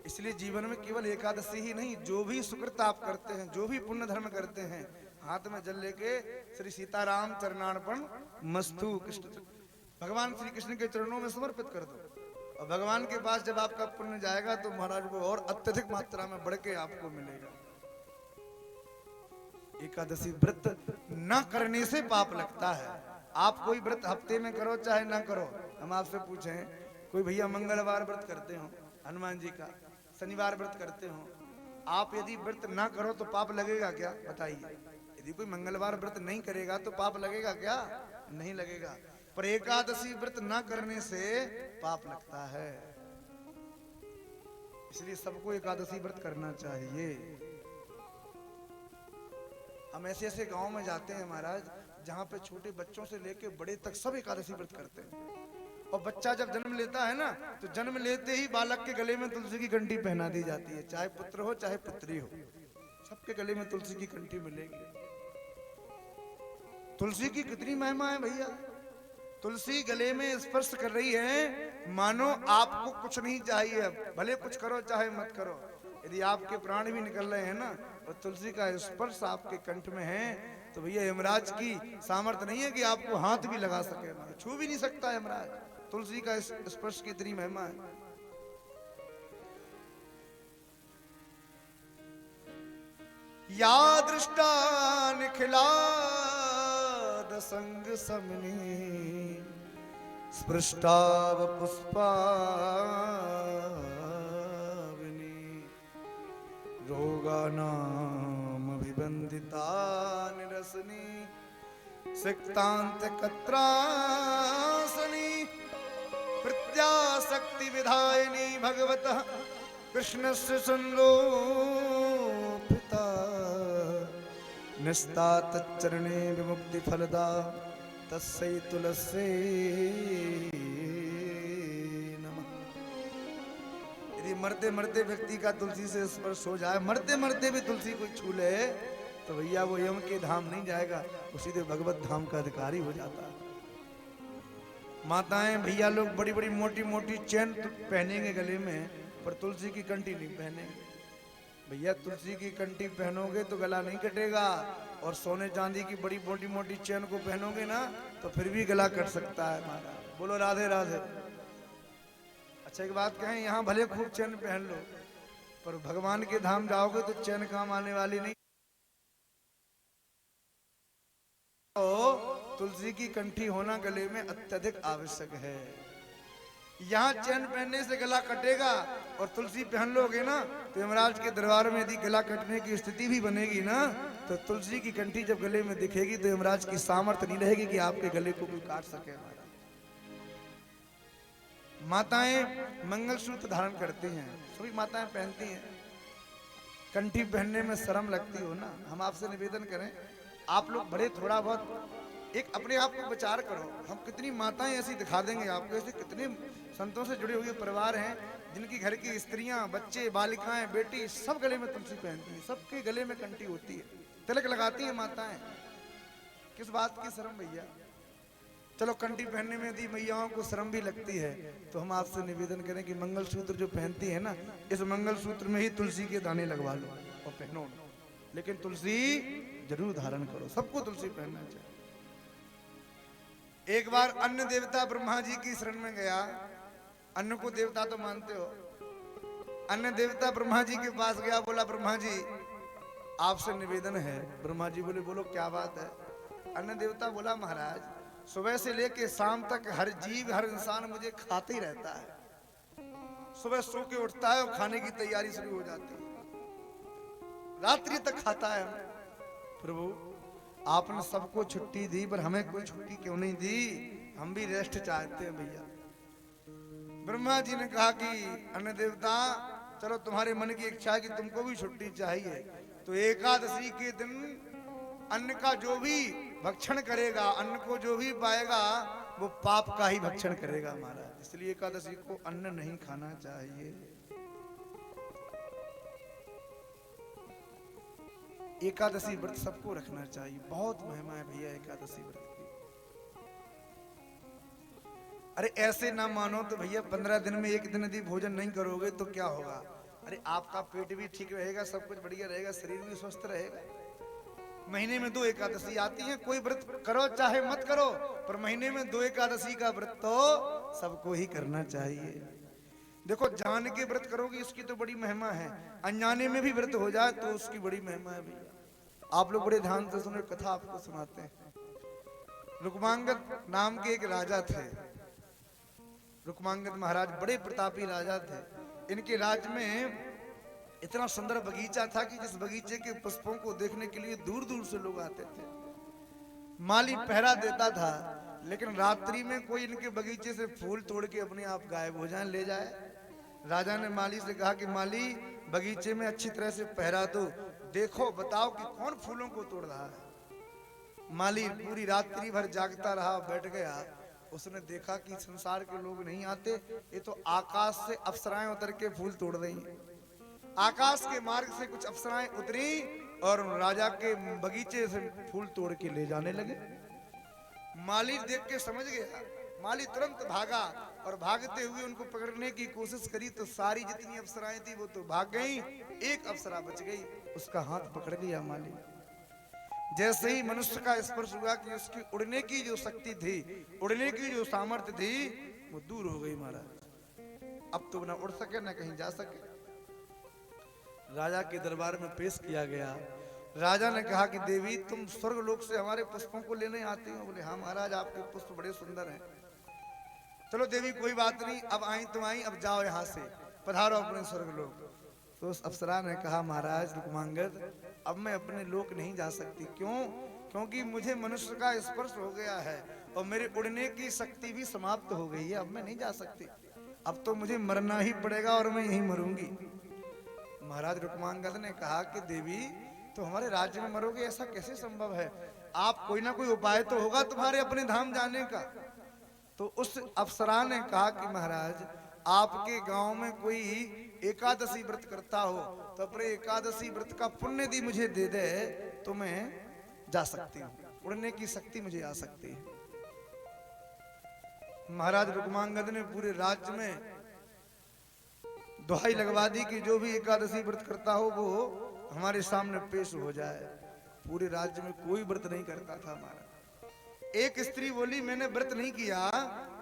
इसलिए जीवन में केवल एकादशी ही नहीं, जो भी सुकृत आप करते हैं, जो भी पुण्य धर्म करते हैं, हाथ में जल लेके श्री सीताराम चरणार्पण मस्तु, कृष्ण भगवान श्री कृष्ण के चरणों में समर्पित कर दो। और भगवान के पास जब आपका पुण्य जाएगा तो महाराज वो और अत्यधिक मात्रा में बढ़ के आपको मिलेगा। एकादशी व्रत न करने से पाप लगता है। आप कोई व्रत हफ्ते में करो चाहे ना करो, हम आपसे पूछें कोई भैया मंगलवार व्रत करते हो हनुमान जी का, शनिवार व्रत करते हो, आप यदि व्रत ना करो तो पाप लगेगा क्या? बताइए। यदि कोई मंगलवार व्रत नहीं करेगा तो पाप लगेगा क्या? नहीं लगेगा। पर एकादशी व्रत ना करने से पाप लगता है। इसलिए सबको एकादशी व्रत करना चाहिए। हम ऐसे ऐसे गांव में जाते हैं महाराज जहां पे छोटे बच्चों से लेके बड़े तक सब एकादशी व्रत करते हैं। और बच्चा जब जन्म लेता है ना तो जन्म लेते ही बालक के गले में तुलसी की घंटी पहना दी जाती है, चाहे पुत्र हो चाहे पुत्री हो, सबके गले में तुलसी की घंटी मिलेगी। तुलसी की कितनी महिमा है भैया। तुलसी गले में स्पर्श कर रही है, मानो आपको कुछ नहीं चाहिए, भले कुछ करो चाहे मत करो। यदि आपके प्राण भी निकल रहे हैं ना, और तुलसी का स्पर्श आपके कंठ में है, तो भैया यमराज की सामर्थ्य नहीं है कि आपको हाथ भी लगा सके, छू भी नहीं सकता यमराज। तुलसी का स्पर्श की इतनी महिमा है। या दृष्टा निखिलाद संग समनी स्पृष्टाव पुष्पावनी रोगानाम अभिबंधिता निरसनी सिक्तांत कत्रासनी प्रत्याशक्ति विधायिनी भगवतः कृष्णस्य संलोपिता निस्तात चरणे विमुक्ति फलदा तस्यै तुलस्यै नमः। यदि मरते मरते व्यक्ति का तुलसी से स्पर्श हो जाए, मरते मरते भी तुलसी कोई छू ले, तो भैया वो यम के धाम नहीं जाएगा, वो सीधे भगवत धाम का अधिकारी हो जाता है। माताएं भैया लोग बड़ी बड़ी मोटी मोटी चैन पहनेंगे गले में, पर तुलसी की कंठी नहीं पहनेंगे। भैया तुलसी की कंठी पहनोगे तो गला नहीं कटेगा, और सोने चांदी की बड़ी मोटी मोटी चैन को पहनोगे ना, तो फिर भी गला कट सकता है हमारा। बोलो राधे राधे। अच्छा एक बात कहें, यहाँ भले खूब चैन पहन लो, पर भगवान के धाम जाओगे तो चैन काम आने वाली नहीं। तो तुलसी की कंठी होना गले में अत्यधिक आवश्यक है। यहाँ चैन पहनने से गला कटेगा, और तुलसी पहन लोगे ना, तो यमराज के दरबार में यदि गला कटने की स्थिति भी बनेगी ना, तो तुलसी की कंठी जब गले में दिखेगी तो यमराज की सामर्थ्य नहीं रहेगी कि आपके गले को कोई काट सके। माताएं मंगलसूत्र धारण करती हैं, सभी माताएं पहनती हैं। कंठी पहनने में शर्म लगती हो ना, हम आपसे निवेदन करें, आप लोग बड़े थोड़ा बहुत एक अपने आप को विचार करो। हम कितनी माताएं ऐसी दिखा देंगे आपको, ऐसे कितने संतों से जुड़े हुए परिवार हैं जिनकी घर की स्त्रियां, बच्चे, बालिकाएं, बेटी सब गले में तुलसी पहनती हैं, सबके गले में कंठी होती है, तिलक लगाती हैं माताएं। किस बात की शर्म भैया? चलो कंठी पहनने में यदि मैयाओं को शर्म भी लगती है, तो हम आपसे निवेदन करें कि मंगलसूत्र जो पहनती है ना, इस मंगलसूत्र में ही तुलसी के दाने लगवा लो और पहनो, लेकिन तुलसी जरूर धारण करो। सबको तुलसी पहनना चाहिए। एक बार अन्न देवता ब्रह्मा जी की शरण में गया। अन्न को देवता तो मानते हो। अन्न देवता ब्रह्मा जी के पास गया, बोला ब्रह्मा जी आपसे निवेदन है। ब्रह्मा जी बोले बोलो क्या बात है? अन्न देवता बोला महाराज सुबह से लेके शाम तक हर जीव, हर इंसान मुझे खाते ही रहता है। सुबह सो के उठता है और खाने की तैयारी शुरू हो जाती है, रात्रि तक खाता है। प्रभु आपने सबको छुट्टी दी, पर हमें कोई छुट्टी क्यों नहीं दी? हम भी रेस्ट चाहते हैं भैया। ब्रह्मा जी ने कहा कि अन्न देवता चलो तुम्हारे मन की इच्छा है कि तुमको भी छुट्टी चाहिए, तो एकादशी के दिन अन्न का जो भी भक्षण करेगा, अन्न को जो भी पाएगा वो पाप का ही भक्षण करेगा महाराज। इसलिए एकादशी को अन्न नहीं खाना चाहिए। एकादशी व्रत सबको रखना चाहिए, बहुत महिमा है भैया एकादशी व्रत की। अरे ऐसे ना मानो तो भैया 15 दिन में एक दिन यदि भोजन नहीं करोगे तो क्या होगा? अरे आपका पेट भी ठीक रहेगा, सब कुछ बढ़िया रहेगा, शरीर भी स्वस्थ रहेगा। महीने में 2 एकादशी आती हैं, कोई व्रत करो चाहे मत करो, पर महीने में 2 एकादशी का व्रत तो सबको ही करना चाहिए। देखो जान के व्रत करोगे इसकी तो बड़ी महिमा है, अनजाने में भी व्रत हो जाए तो उसकी बड़ी महिमा है भैया। आप लोग बड़े ध्यान से सुनो, कथा आपको सुनाते हैं। रुक्मांगद नाम के एक राजा थे। रुक्मांगद महाराज बड़े प्रतापी राजा थे। इनके राज्य में इतना सुंदर बगीचा था कि जिस बगीचे के पुष्पों को देखने के लिए दूर दूर से लोग आते थे। माली पहरा देता था, लेकिन रात्रि में कोई इनके बगीचे से फूल तोड़ के अपने आप गायब हो जाए, ले जाए। राजा ने माली से कहा कि माली बगीचे में अच्छी तरह से पहरा दो, देखो बताओ कि कौन फूलों को तोड़ रहा है। माली पूरी रात्रि भर जागता रहा, बैठ गया। उसने देखा कि संसार के लोग नहीं आते, ये तो आकाश से अप्सराएं उतर के फूल तोड़ रही हैं। आकाश के मार्ग से कुछ अप्सराएं उतरी और राजा के बगीचे से फूल तोड़ के ले जाने लगे। माली देख के समझ गया, माली तुरंत भागा और भागते हुए उनको पकड़ने की कोशिश करी तो सारी जितनी अप्सराएं थी वो तो भाग गई, एक अप्सरा बच गई, उसका हाथ पकड़ लिया माली। जैसे ही मनुष्य का स्पर्श हुआ कि उसकी उड़ने की जो शक्ति थी, उड़ने की जो सामर्थ्य थी, वो दूर हो गई महाराज। अब तो ना उड़ सके ना कहीं जा सके। राजा के दरबार में पेश किया गया। राजा ने कहा कि देवी तुम स्वर्ग लोक से हमारे पुष्पों को लेने आती हो? बोले हाँ महाराज, आपके पुष्प बड़े सुंदर हैं। चलो देवी कोई बात नहीं, अब आई तुम आई, अब जाओ यहाँ से, पधारो अपने स्वर्ग लोक। तो उस अप्सरा ने कहा महाराज रुक्मांगद, अब मैं अपने लोक नहीं जा सकती। क्यों? क्योंकि मुझे मनुष्य का स्पर्श हो गया है और मेरे उड़ने की शक्ति भी समाप्त हो गई है, अब मैं नहीं जा सकती, अब तो मुझे मरना ही पड़ेगा और मैं यहीं मरूंगी। महाराज रुक्मांगद ने कहा कि देवी तो हमारे राज्य में मरोगे, ऐसा कैसे संभव है? आप कोई ना कोई उपाय तो होगा तुम्हारे अपने धाम जाने का। तो उस अप्सरा ने कहा कि महाराज आपके गांव में कोई एकादशी व्रत करता हो तो अपने एकादशी व्रत का पुण्य यदि मुझे दे दे तो मैं जा सकती हूँ, उड़ने की शक्ति मुझे आ सकती है। महाराज रुक्मांगद ने पूरे राज्य में दुहाई लगवा दी कि जो भी एकादशी व्रत करता हो वो हमारे सामने पेश हो जाए। पूरे राज्य में कोई व्रत नहीं करता था हमारा। एक स्त्री बोली मैंने व्रत नहीं किया,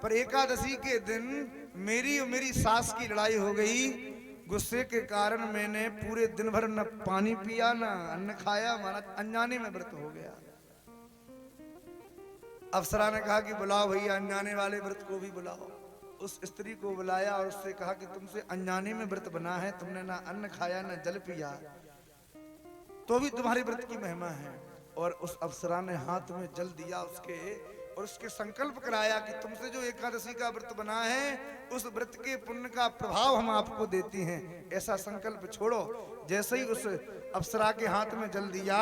पर एकादशी के दिन मेरी और मेरी सास की लड़ाई हो गई, गुस्से के कारण मैंने पूरे दिन भर न पानी पिया न अन्न खाया, महाराज अनजाने में व्रत हो गया। अप्सरा ने कहा कि बुलाओ भैया अनजाने वाले व्रत को भी बुलाओ। उस स्त्री को बुलाया और उससे कहा कि तुमसे अनजाने में व्रत बना है, तुमने ना अन्न खाया ना जल पिया, तो भी तुम्हारे व्रत की महिमा है। और उस अप्सरा ने हाथ में जल दिया उसके और उसके संकल्प कराया कि तुमसे जो एकादशी का व्रत बना है उस व्रत के पुण्य का प्रभाव हम आपको देती हैं, ऐसा संकल्प छोड़ो। जैसे ही उस अप्सरा के हाथ में जल दिया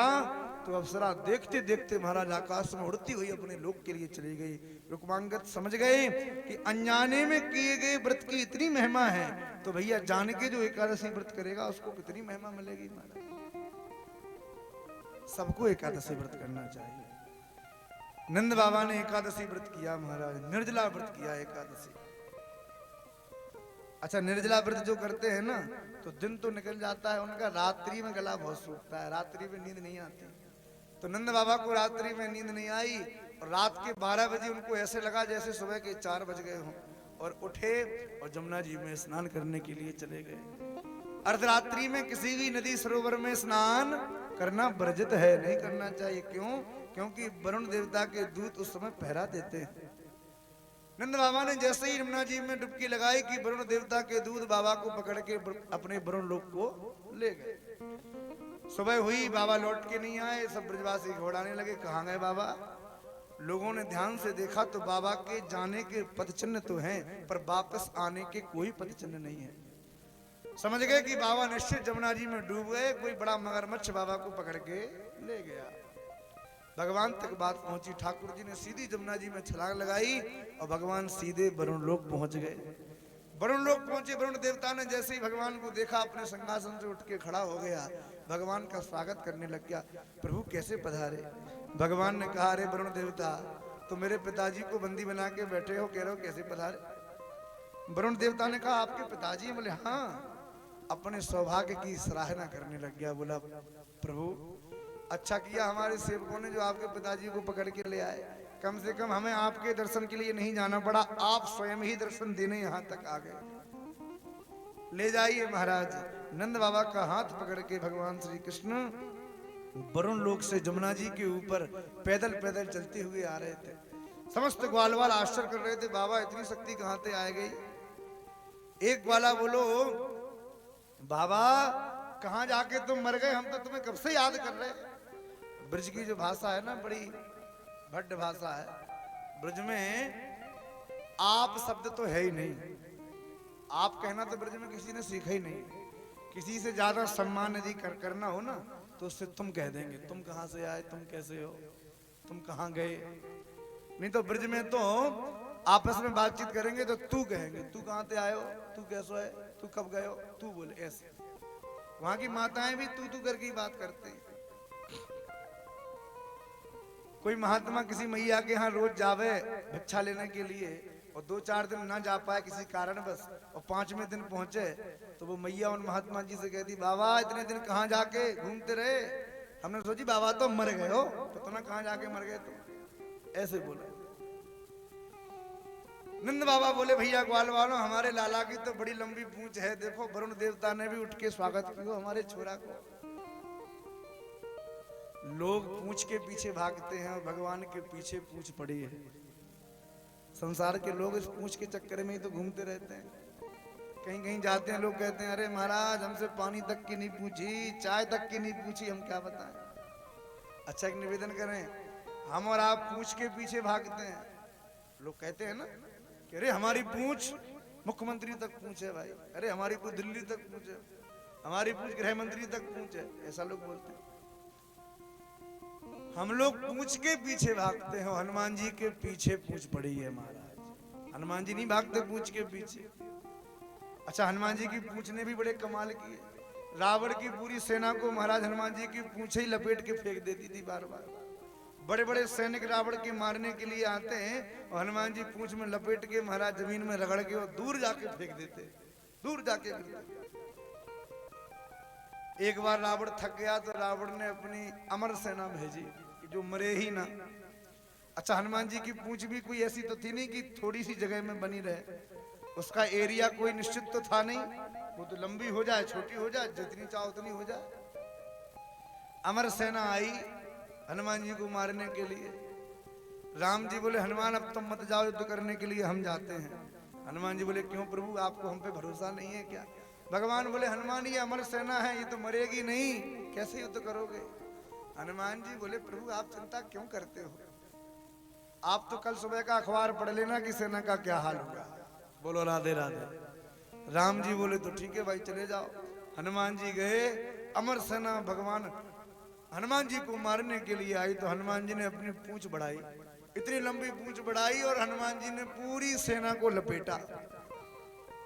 तो अप्सरा देखते देखते महाराज आकाश में उड़ती हुई अपने लोक के लिए चली गई। रुक्मांगद समझ गए कि अनजाने में किए गए व्रत की इतनी महिमा है तो भैया जान के जो एकादशी व्रत करेगा उसको कितनी महिमा मिलेगी। महाराज सबको एकादशी व्रत करना चाहिए। नंद बाबा ने एकादशी व्रत किया महाराज, निर्जला व्रत किया एकादशी। अच्छा निर्जला व्रत जो करते हैं ना तो दिन तो निकल जाता है उनका, रात्रि में गला बहुत सूखता है, रात्रि में नींद नहीं आती। तो नंद बाबा को रात्रि में नींद नहीं आई और रात के 12 बजे उनको ऐसे लगा जैसे सुबह के 4 बज गए हों, और उठे और जमुना जी में स्नान करने के लिए चले गए। अर्धरात्रि में किसी भी नदी सरोवर में स्नान करना वर्जित है, नहीं करना चाहिए। क्यों? क्योंकि वरुण देवता के दूत उस समय पहरा देते हैं। नंद बाबा ने जैसे ही यमुना जी में डुबकी लगाई कि वरुण देवता के दूत बाबा को पकड़ के अपने वरुण लोक को ले गए। सुबह हुई, बाबा लौट के नहीं आए, सब ब्रजवासी घोड़ाने लगे, कहाँ गए बाबा? लोगों ने ध्यान से देखा तो बाबा के जाने के पद चिन्ह तो हैं पर वापस आने के कोई पद चिन्ह नहीं है। समझ गए कि बाबा निश्चित जमुना जी में डूब गए, कोई बड़ा मगरमच्छ बाबा को पकड़ के ले गया। भगवान तक बात पहुंची, ठाकुर जी ने सीधी जमुना जी में छलांग लगाई और भगवान सीधे वरुण लोक पहुंच गए। वरुण लोक पहुंचे, वरुण देवता ने जैसे ही भगवान को देखा अपने सिंहासन से उठ के खड़ा हो गया, भगवान का स्वागत करने लग गया। प्रभु कैसे पधारे? भगवान ने कहा अरे वरुण देवता तो मेरे पिताजी को बंदी बना के बैठे हो, कह रहे हो कैसे पधारे? वरुण देवता ने कहा आपके पिताजी? बोले हाँ। अपने सौभाग्य की सराहना करने लग गया, बोला प्रभु अच्छा किया हमारे सेवकों ने जो आपके पिताजी को पकड़ के ले आए, कम से कम हमें आपके दर्शन के लिए नहीं जाना पड़ा, आप स्वयं ही दर्शन देने यहाँ तक आ गए। ले जाइए महाराज। नंद बाबा का हाथ पकड़ के भगवान श्री कृष्ण वरुण लोक से जमुना जी के ऊपर पैदल पैदल चलते हुए आ रहे थे। समस्त ग्वालवाल आश्चर्य कर रहे थे, बाबा इतनी शक्ति कहाँ से आ गई? एक ग्वाला बोलो बाबा कहाँ जाके तुम मर गए, हम तो तुम्हें कब से याद कर रहे। ब्रज की जो भाषा है ना बड़ी भद्द भाषा है। ब्रज में आप शब्द तो है ही नहीं, आप कहना तो ब्रज में किसी ने सीखा ही नहीं। किसी से ज्यादा सम्मान यदि करना हो ना तो उससे तुम कह देंगे, तुम कहाँ से आए, तुम कैसे हो, तुम कहाँ गए। नहीं तो ब्रज में तो आपस में बातचीत करेंगे तो तू कहेंगे, तू कहाँ से आए हो, तू कैसे है, तू कब गए हो, तू बोले ऐसे। वहां की माताएं भी तू करके ही बात करते हैं। कोई महात्मा किसी मैया के यहाँ रोज जावे भिक्षा लेने के लिए और 2-4 दिन ना जा पाए किसी कारणवश और 5वें दिन पहुंचे तो वो मैया उन महात्मा जी से कहती, बाबा इतने दिन कहाँ जाके घूमते रहे। हमने सोची बाबा तो मर गए हो, पता ना कहाँ जाके मर गए तो ऐसे बोले। नंद बाबा बोले, भैया ग्वाल वालों, हमारे लाला की तो बड़ी लंबी पूंछ है, देखो वरुण देवता ने भी उठ के स्वागत किया हमारे छोरा को। लोग पूंछ के पीछे भागते हैं और भगवान के पीछे पूंछ पड़ी है। संसार के लोग इस पूंछ के चक्कर में ही तो घूमते रहते हैं। कहीं कहीं जाते हैं, लोग कहते हैं, अरे महाराज हमसे पानी तक की नहीं पूछी, चाय तक की नहीं पूछी, हम क्या बताएं। अच्छा एक निवेदन करें, हम और आप पूंछ के पीछे भागते हैं। लोग कहते हैं ना कि अरे हमारी पूंछ मुख्यमंत्री तक पूंछ है भाई, अरे हमारी पूंछ दिल्ली तक पूंछ है, हमारी पूंछ गृह मंत्री तक पूंछ है, ऐसा लोग बोलते हैं। हम लोग पूंछ के पीछे भागते हैं, हनुमान जी के पीछे पूंछ पड़ी है महाराज। हनुमान जी नहीं भागते पूंछ के पीछे। अच्छा हनुमान जी की पूंछ ने भी बड़े कमाल किए। रावण की पूरी सेना को महाराज हनुमान जी की पूंछ ही लपेट के फेंक देती थी बार बार। बड़े बड़े सैनिक रावण के मारने के लिए आते हैं और हनुमान जी पूंछ में लपेट के महाराज जमीन में रगड़ के और दूर जाके फेंक देते, दूर जाके गिरते। एक बार रावण थक गया तो रावण ने अपनी अमर सेना भेजी जो मरे ही ना। अच्छा हनुमान जी की पूंछ भी कोई ऐसी तो थी नहीं कि थोड़ी सी जगह में बनी रहे, उसका एरिया कोई निश्चित तो था नहीं, वो तो लंबी हो जाए छोटी हो जाए, जितनी चाहो उतनी हो जाए। अमर सेना आई हनुमान जी को मारने के लिए। राम जी बोले, हनुमान अब तुम मत जाओ युद्ध करने के लिए, हम जाते हैं। हनुमान जी बोले, क्यों प्रभु, आपको हम पे भरोसा नहीं है क्या? भगवान बोले, हनुमान ये अमर सेना है, ये तो मरेगी नहीं, कैसे युद्ध करोगे? हनुमान जी बोले, प्रभु आप चिंता क्यों करते हो, आप तो कल सुबह का अखबार पढ़ लेना कि सेना का क्या हाल होगा। बोलो राधे राधे। राम जी बोले, तो ठीक है भाई चले जाओ। हनुमान जी गए, अमर सेना भगवान हनुमान जी को मारने के लिए आई तो हनुमान जी ने अपनी पूंछ बढ़ाई, इतनी लंबी पूंछ बढ़ाई और हनुमान जी ने पूरी सेना को लपेटा।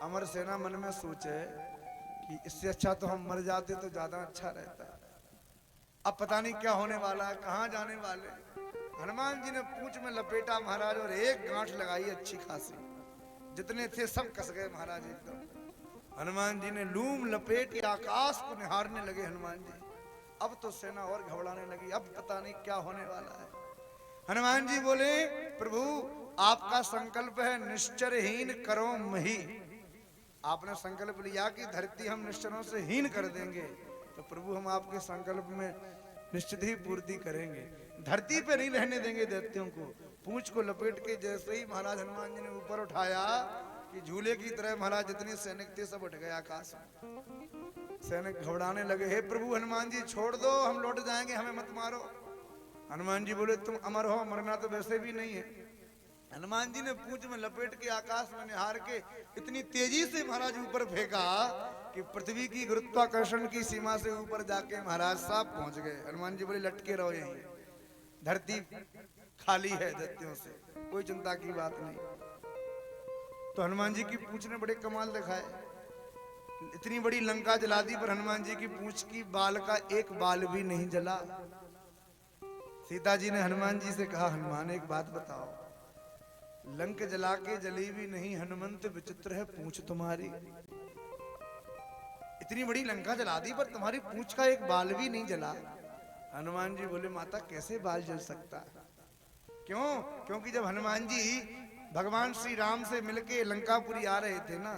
अमर सेना मन में सोचे कि इससे अच्छा तो हम मर जाते तो ज्यादा अच्छा रहता। अब पता नहीं क्या होने वाला है, कहाँ जाने वाले। हनुमान जी ने पूंछ में लपेटा महाराज और एक गांठ लगाई अच्छी खासी, जितने थे सब कस गए महाराज एकदम। हनुमान जी ने लूम लपेट के आकाश को निहारने लगे हनुमान जी। अब तो सेना और घबराने लगी, अब पता नहीं क्या होने वाला है। हनुमान जी बोले, प्रभु आपका संकल्प है निश्चरहीन करो मही, आपने संकल्प लिया कि धरती हम निश्चरों से हीन कर देंगे, तो प्रभु हम आपके संकल्प में निश्चित ही पूर्ति करेंगे, धरती पे नहीं रहने देंगे दैत्यों को। पूंछ को लपेट के जैसे ही महाराज हनुमान जी ने ऊपर उठाया कि झूले की तरह महाराज जितने सैनिक थे सब उठ गए आकाश में। सैनिक घबराने लगे, हे प्रभु हनुमान जी छोड़ दो, हम लौट जाएंगे, हमें मत मारो। हनुमान जी बोले, तुम अमर हो, मरना तो वैसे भी नहीं है। हनुमान जी ने पूंछ में लपेट के आकाश में निहार के इतनी तेजी से महाराज ऊपर फेंका कि पृथ्वी की गुरुत्वाकर्षण की सीमा से ऊपर जाके महाराज साहब पहुंच गए। हनुमान जी बोले, लटके रहो यहीं, धरती खाली है दैत्यों से, कोई चिंता की बात नहीं। तो हनुमान जी की पूंछ ने बड़े कमाल दिखाए, इतनी बड़ी लंका जला दी पर हनुमान जी की पूंछ की बाल का एक बाल भी नहीं जला। सीता जी ने हनुमान जी से कहा, हनुमान एक बात बताओ, लंक जला के जली भी नहीं, हनुमंत विचित्र है पूंछ तुम्हारी। इतनी बड़ी लंका जला दी पर तुम्हारी पूंछ का एक बाल भी नहीं जला। हनुमान जी बोले, माता कैसे बाल जल सकता है? क्यों? क्योंकि जब हनुमान जी भगवान श्री राम से मिलके लंकापुरी आ रहे थे ना,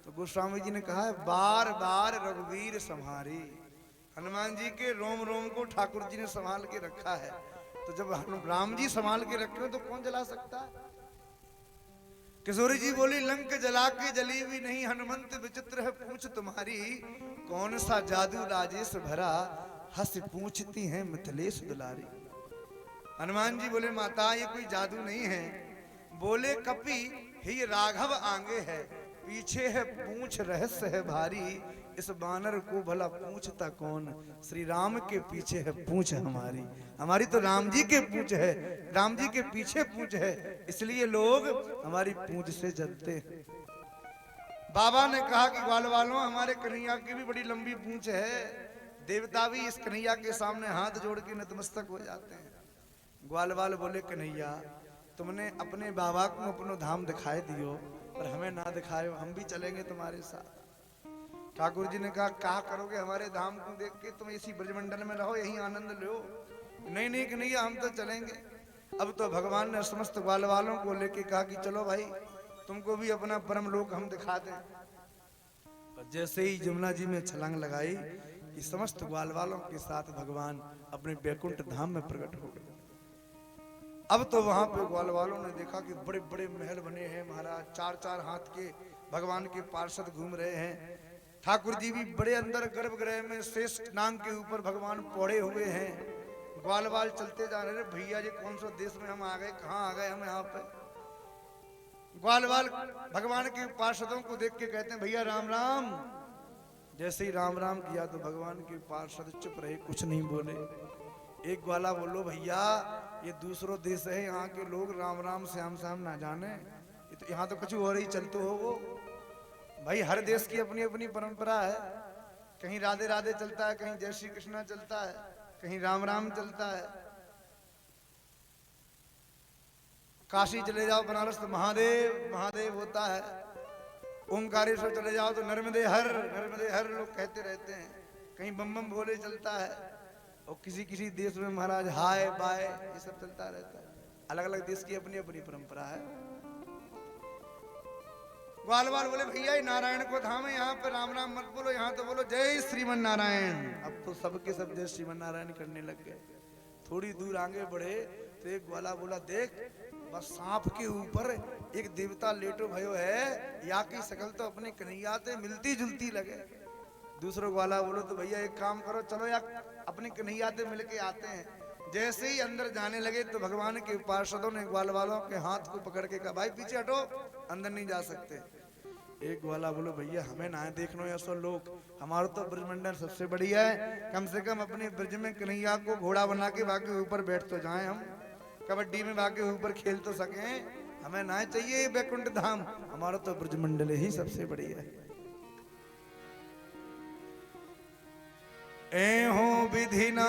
तो गोस्वामी जी ने कहा, बार बार रघुवीर संहारी। हनुमान जी के रोम रोम को ठाकुर जी ने संभाल के रखा है, तो जब राम जी संभाल के रखे हो तो कौन जला सकता है? किशोरी जी बोली, लंक जला के जली भी नहीं, हनुमंत विचित्र है पूंछ तुम्हारी, कौन सा जादू राजेश भरा, हंस पूछती हैं मिथिलेश दुलारी। हनुमान जी बोले, माता ये कोई जादू नहीं है। बोले, कपि ही राघव आगे है, पीछे है पूंछ रहस्य है भारी, इस बानर को भला पूछता कौन, श्री राम के पीछे है पूंछ हमारी। हमारी तो राम जी के पूंछ है, राम जी के पीछे पूंछ है, इसलिए लोग हमारी पूंछ से जलते हैं। बाबा ने कहा कि ग्वाल वालों, हमारे कन्हैया की भी बड़ी लंबी पूंछ है, देवता भी इस कन्हैया के सामने हाथ जोड़ के नतमस्तक हो जाते हैं। ग्वाल वाल बोले कन्हैया तुमने अपने बाबा को अपनो धाम दिखाए दियो पर हमें ना दिखाए, हम भी चलेंगे तुम्हारे साथ। ठाकुर जी ने कहा क्या करोगे हमारे धाम को देख के, तुम इसी ब्रजमंडल में रहो यही आनंद लो। नहीं नहीं कन्हैया हम तो चलेंगे। अब तो भगवान ने समस्त ग्वाल वालों को लेके कहा कि चलो भाई तुमको भी अपना परम लोक हम दिखा दें। और जैसे ही जमुना जी में छलांग लगाई कि समस्त ग्वाल वालों के साथ भगवान अपने बैकुंठ धाम में प्रकट हो गए। अब तो वहां पे ग्वाल वालों ने देखा कि बड़े बड़े महल बने हैं महाराज, चार चार हाथ के भगवान के पार्षद घूम रहे हैं। ठाकुर जी भी बड़े अंदर गर्भगृह में शेष नांग के ऊपर भगवान पौड़े हुए हैं। ग्वाल वाल चलते जा रहे, भैया जी कौन सा देश में हम आ गए, कहाँ आ गए हम यहाँ पे। ग्वाल वाल भगवान के पार्षदों को देख के कहते हैं भैया राम राम। जैसे ही राम राम किया तो भगवान के पार्षद चुप रहे, कुछ नहीं बोले। एक ग्वाला बोलो भैया ये दूसरो देश है, यहाँ के लोग राम राम श्याम श्याम ना जाने, तो यहाँ तो कुछ और ही चलते हो। वो भाई हर देश की अपनी अपनी परंपरा है, कहीं राधे राधे चलता है, कहीं जय श्री कृष्णा चलता है, कहीं राम राम चलता है। काशी चले जाओ बनारस तो महादेव महादेव होता है, ओंकारेश्वर चले जाओ तो नर्मदे हर लोग कहते रहते हैं, कहीं बम बम भोले चलता है, और किसी किसी देश में महाराज हाय बाय ये सब चलता रहता है। अलग अलग देश की अपनी अपनी परंपरा है। ग्वाल वाल बोले भैया ये नारायण को धाम है, यहाँ पे राम राम मत बोलो, यहाँ तो बोलो जय श्रीमन नारायण। अब तो सबके सब जय श्रीमन नारायण करने लग गए। थोड़ी दूर आगे बढ़े तो एक ग्वाला बोला देख बस सांप के ऊपर एक देवता लेटो भयो है, या की शकल तो अपने कन्हैया से मिलती जुलती लगे। दूसरों ग्वाला बोलो तो भैया एक काम करो चलो या अपने कन्हैया से मिल के आते हैं। जैसे ही अंदर जाने लगे तो भगवान के पार्षदों ने ग्वाल वालों के हाथ को पकड़ के कहा भाई पीछे हटो, अंदर नहीं जा सकते। एक ग्वाला बोलो भैया हमें ना देखना ऐसा लोग, हमारा तो ब्रजमंडल सबसे बढ़िया है, कम से कम अपने ब्रज में कन्हैया को घोड़ा बना के बाकी ऊपर बैठ तो जाएं, हम कबड्डी में बाकी ऊपर खेल तो सकें, हमें ना चाहिए बैकुंठ धाम, हमारा तो ब्रजमंडल ही सबसे बढ़िया है। एहो विधिना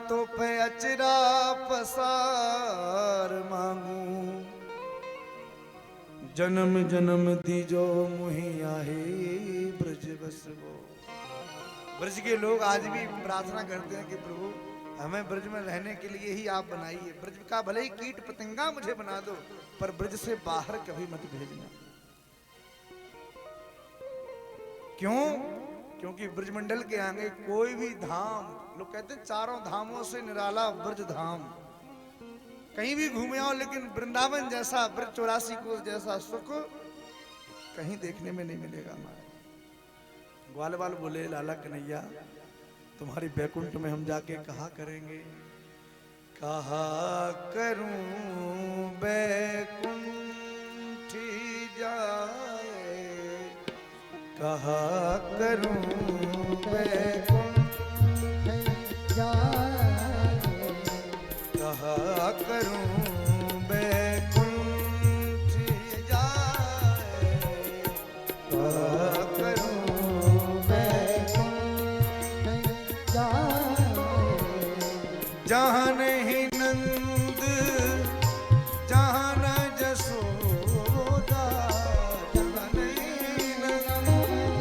तो पे अचरा पसार मांगू, जन्म जन्म दीजो मुहि आहे ब्रज बसवो। ब्रज के लोग आज भी प्रार्थना करते हैं कि प्रभु हमें ब्रज में रहने के लिए ही आप बनाइए, ब्रज का भले ही कीट पतंगा मुझे बना दो पर ब्रज से बाहर कभी मत भेजना। क्यों? क्योंकि ब्रजमंडल के आगे कोई भी धाम, लोग कहते हैं चारों धामों से निराला ब्रज धाम, कहीं भी घूमे आओ लेकिन वृंदावन जैसा ब्रज 84 कोस जैसा सुख कहीं देखने में नहीं मिलेगा हमारे। ग्वाल वाल बोले लाला कन्हैया तुम्हारी बैकुंठ में हम जाके कहा करेंगे, कहा करूं बैकुंठ जाए, कहा करूं बैकुंठ जाए, कहा करूं बैकुंठ जाए, कहा करूं जहाँ नहीं नंद जहाँ न जसोदा, जहाँ नहीं नंद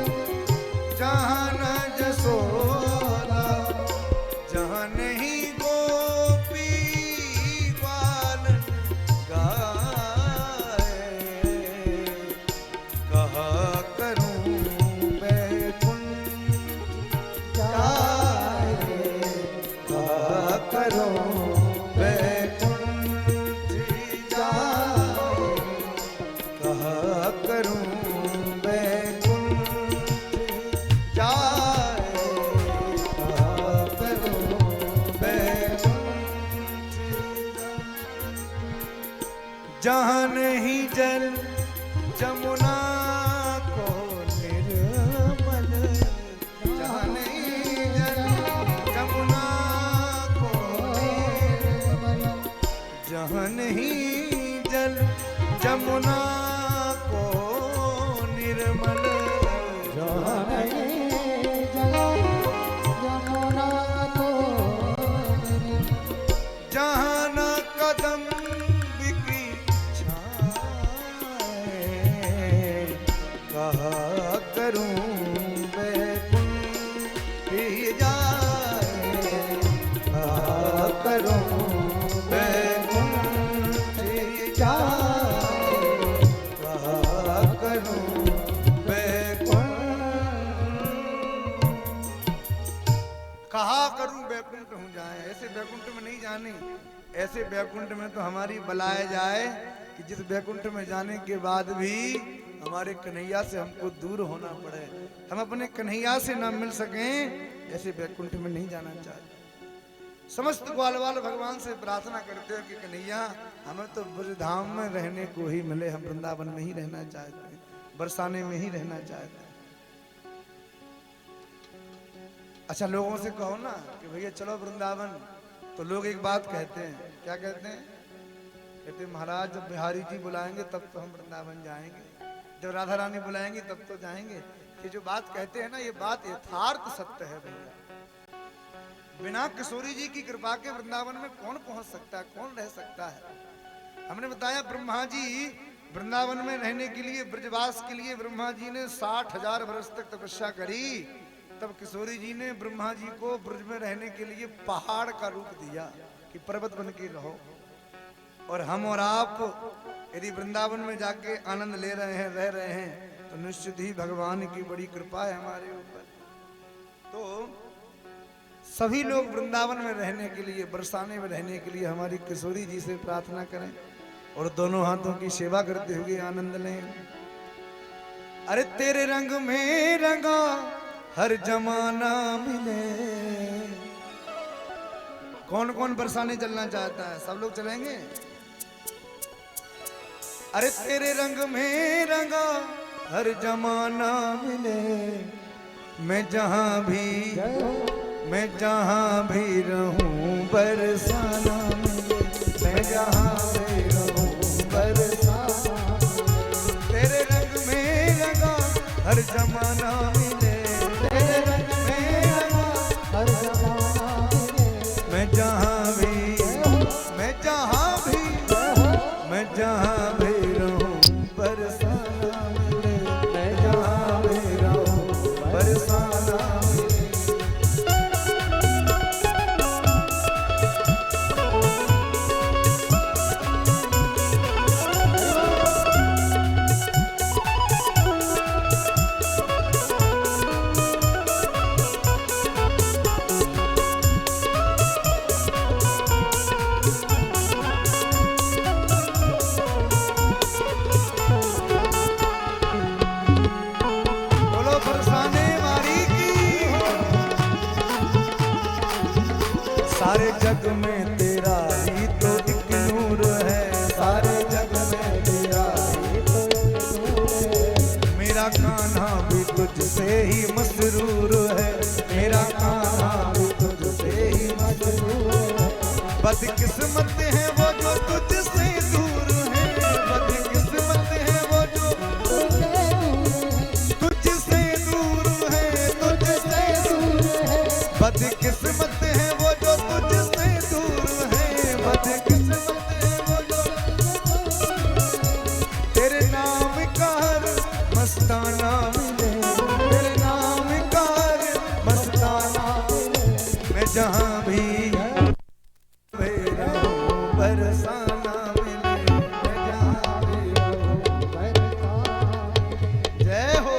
जहाँ न जसोदा, जहाँ नहीं गोपी बालन गाए, कहा करूं बैकुंठ जाए, कहा करो बैकुंठ जाए, कहा करूं बैकुंठ जाए, कहा करो बैकुंठ जहाँ नहीं जल जमुना को निर्मल, जहाँ नहीं जल जमुना को निर्मल, जहाँ नहीं जल जमुना को निर्मल, जहाँ नहीं जल जमुना को निर्मल, जहाँ ना जाने, ऐसे बैकुंठ में तो हमारी बलाया जाए कि जिस बैकुंठ में जाने के बाद भी हमारे कन्हैया से हमको दूर होना पड़े, हम अपने कन्हैया से ना मिल सकें, ऐसे बैकुंठ में नहीं जाना चाहते। समस्त ग्वालवाल भगवान से प्रार्थना करते हो कि कन्हैया हमें तो ब्रजधाम में रहने को ही मिले, हम वृंदावन में ही रहना चाहते हैं, बरसाने में ही रहना चाहते हैं। अच्छा, लोगों से कहो ना कि भैया चलो वृंदावन, तो लोग एक बात कहते हैं, क्या कहते हैं? कहते हैं महाराज जब बिहारी जी बुलाएंगे तब तो हम वृंदावन जाएंगे, जब राधा रानी बुलाएंगी तब तो जाएंगे। ये जो बात कहते हैं ना, ये बात यथार्थ सत्य है भैया। बिना किशोरी जी की कृपा के वृंदावन में कौन पहुंच सकता है, कौन रह सकता है? हमने बताया ब्रह्मा जी वृंदावन में रहने के लिए, ब्रजवास के लिए ब्रह्मा जी ने 60,000 वर्ष तक तपस्या करी, तब किशोरी जी ने ब्रह्मा जी को ब्रज में रहने के लिए पहाड़ का रूप दिया कि पर्वत बन के रहो। और हम और आप यदि वृंदावन में जाके आनंद ले रहे हैं, रह रहे हैं, तो निश्चित ही भगवान की बड़ी कृपा है हमारे ऊपर। तो सभी लोग वृंदावन में रहने के लिए, बरसाने में रहने के लिए हमारी किशोरी जी से प्रार्थना करें और दोनों हाथों की सेवा करते हुए आनंद लें। अरे तेरे रंग में रंगा हर जमाना मिले। कौन कौन बरसाने चलना चाहता है? सब लोग चलेंगे? अरे तेरे रंग में रंगा हर जमाना मिले, मैं जहां भी रहूं बरसाना मिले, मैं जहां भी रहूं बरसाना मिले। तेरे रंग में रंगा हर जमाना मिले, तेरे रंग में रंगा हर जमाना मिले, मैं जहां भी रहूं बरसाना मिले, मैं जहां भी रहूं बरसाना मिले। सारे जग में तेरा ही तो एक नूर है, सारे जग में तेरा ही तो एक नूर है। मेरा कान्हा भी तुझसे ही मसरूर है, मेरा कान्हा भी तुझसे ही मसरूर है। बदकिस्मत है वो जो तुझसे दूर है, बदकिस्मत है वो जो तुझसे दूर है, तुझसे दूर है। बदकिस्मत है वो जो तुझसे दूर है, बदकिस्मत है वो जो तेरे नाम का हर मस्ताना मिले, तेरे नाम का हर मस्ताना मिले। मैं जहां भी रहूं बरसाना मिले, मैं जहां भी रहूं बरसाना मिले। जय हो।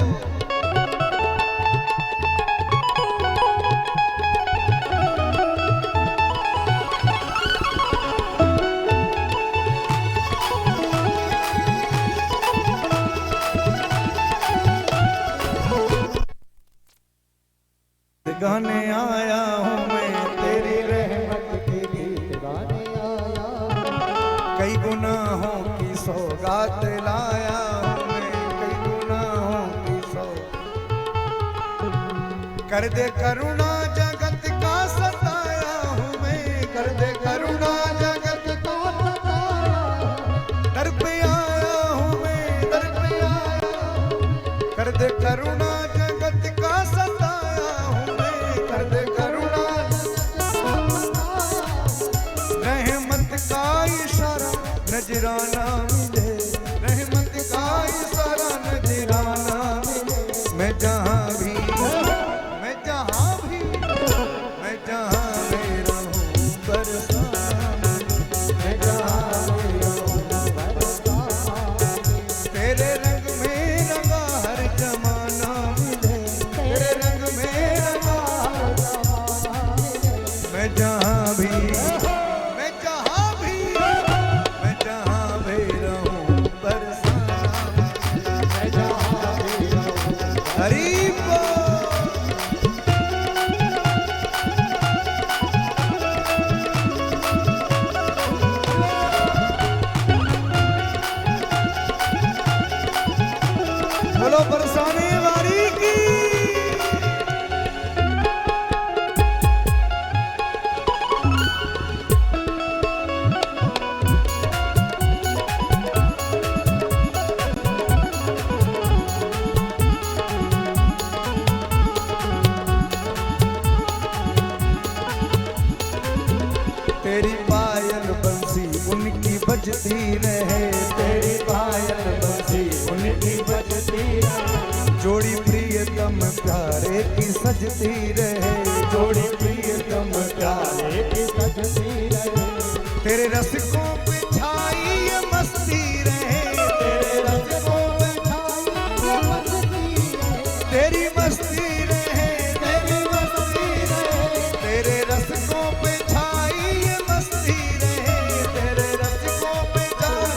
गाने आया हूँ मैं तेरी रहमत के गीत गाने आया, कई गुनाहों की सौगात लाया हूँ मैं, कई गुनाहों की सौगात। कर दे करुणा जगत का सताया हूँ मैं, कर दे करुणा जगत का सताया, दर पे आया हूँ मैं, दर पे आया। कर दे करुणा जगत का सताया, कर दे करुणा रहमत का इशारा नजराना मिले, रहमत का इशारा नजराना मिले। मैं जहां भी रहूं बरसाना मिले, मैं जहां भी रहूं बरसाना मिले। तेरे रंग में रंगा हर जमाना मिले, तेरे रंग में रंगा मैं जहां भी तेरी पायल बंसी उनकी बजती रहे, तेरी पायल बंसी उनकी बजती रहे, जोड़ी प्रियतम प्यारे की सजती रहे, जोड़ी प्रियतम प्यारे की सजती रहे, तेरे रसिकों पे छाई ये मस्ती रहे, तेरे रसिकों पे छाई ये मस्ती रहे, तेरी मस्ती रहे, तेरी मस्ती रहे, तेरे रसिकों पे छाई ये मस्ती रहे, तेरे रसिकों पे छाई,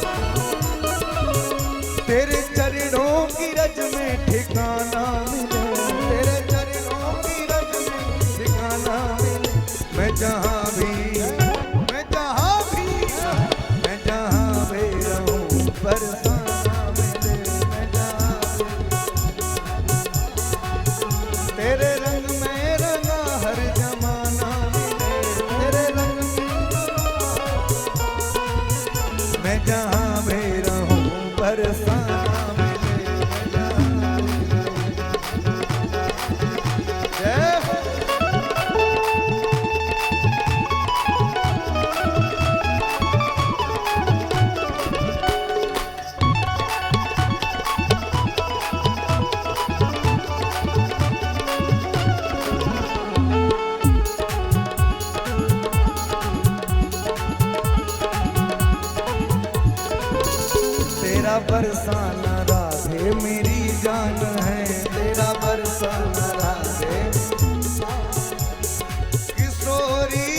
तेरे चरणों की रज में ठिकाना मिले, तेरे चरणों की रज में ठिकाना मिले, मैं जहाँ भी रहूं बरसाना मिले, मैं जहाँ तेरे रंग में रंगा हर जमाना मिले, तेरे रंग में मैं जहाँ भी रहूं बरसाना मिले, मैं जहाँ जय हो। तेरा बरसाना राधे मेरी जान है, तेरा बरसाना राधे किशोरी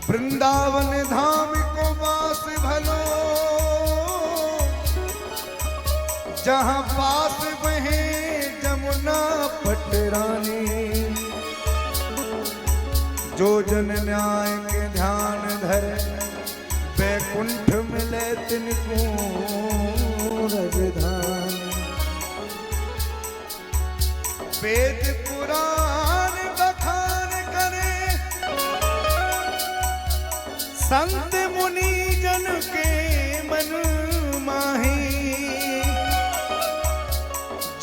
वृंदावन धाम को वास भलो, जहाँ पास बहे जमुना पटरानी, जो जन न्याय के ध्यान धरे बैकुंठ मिले तिनको राजधानी, वेद पुराण बखान करे संत मुनि जन के मन माही,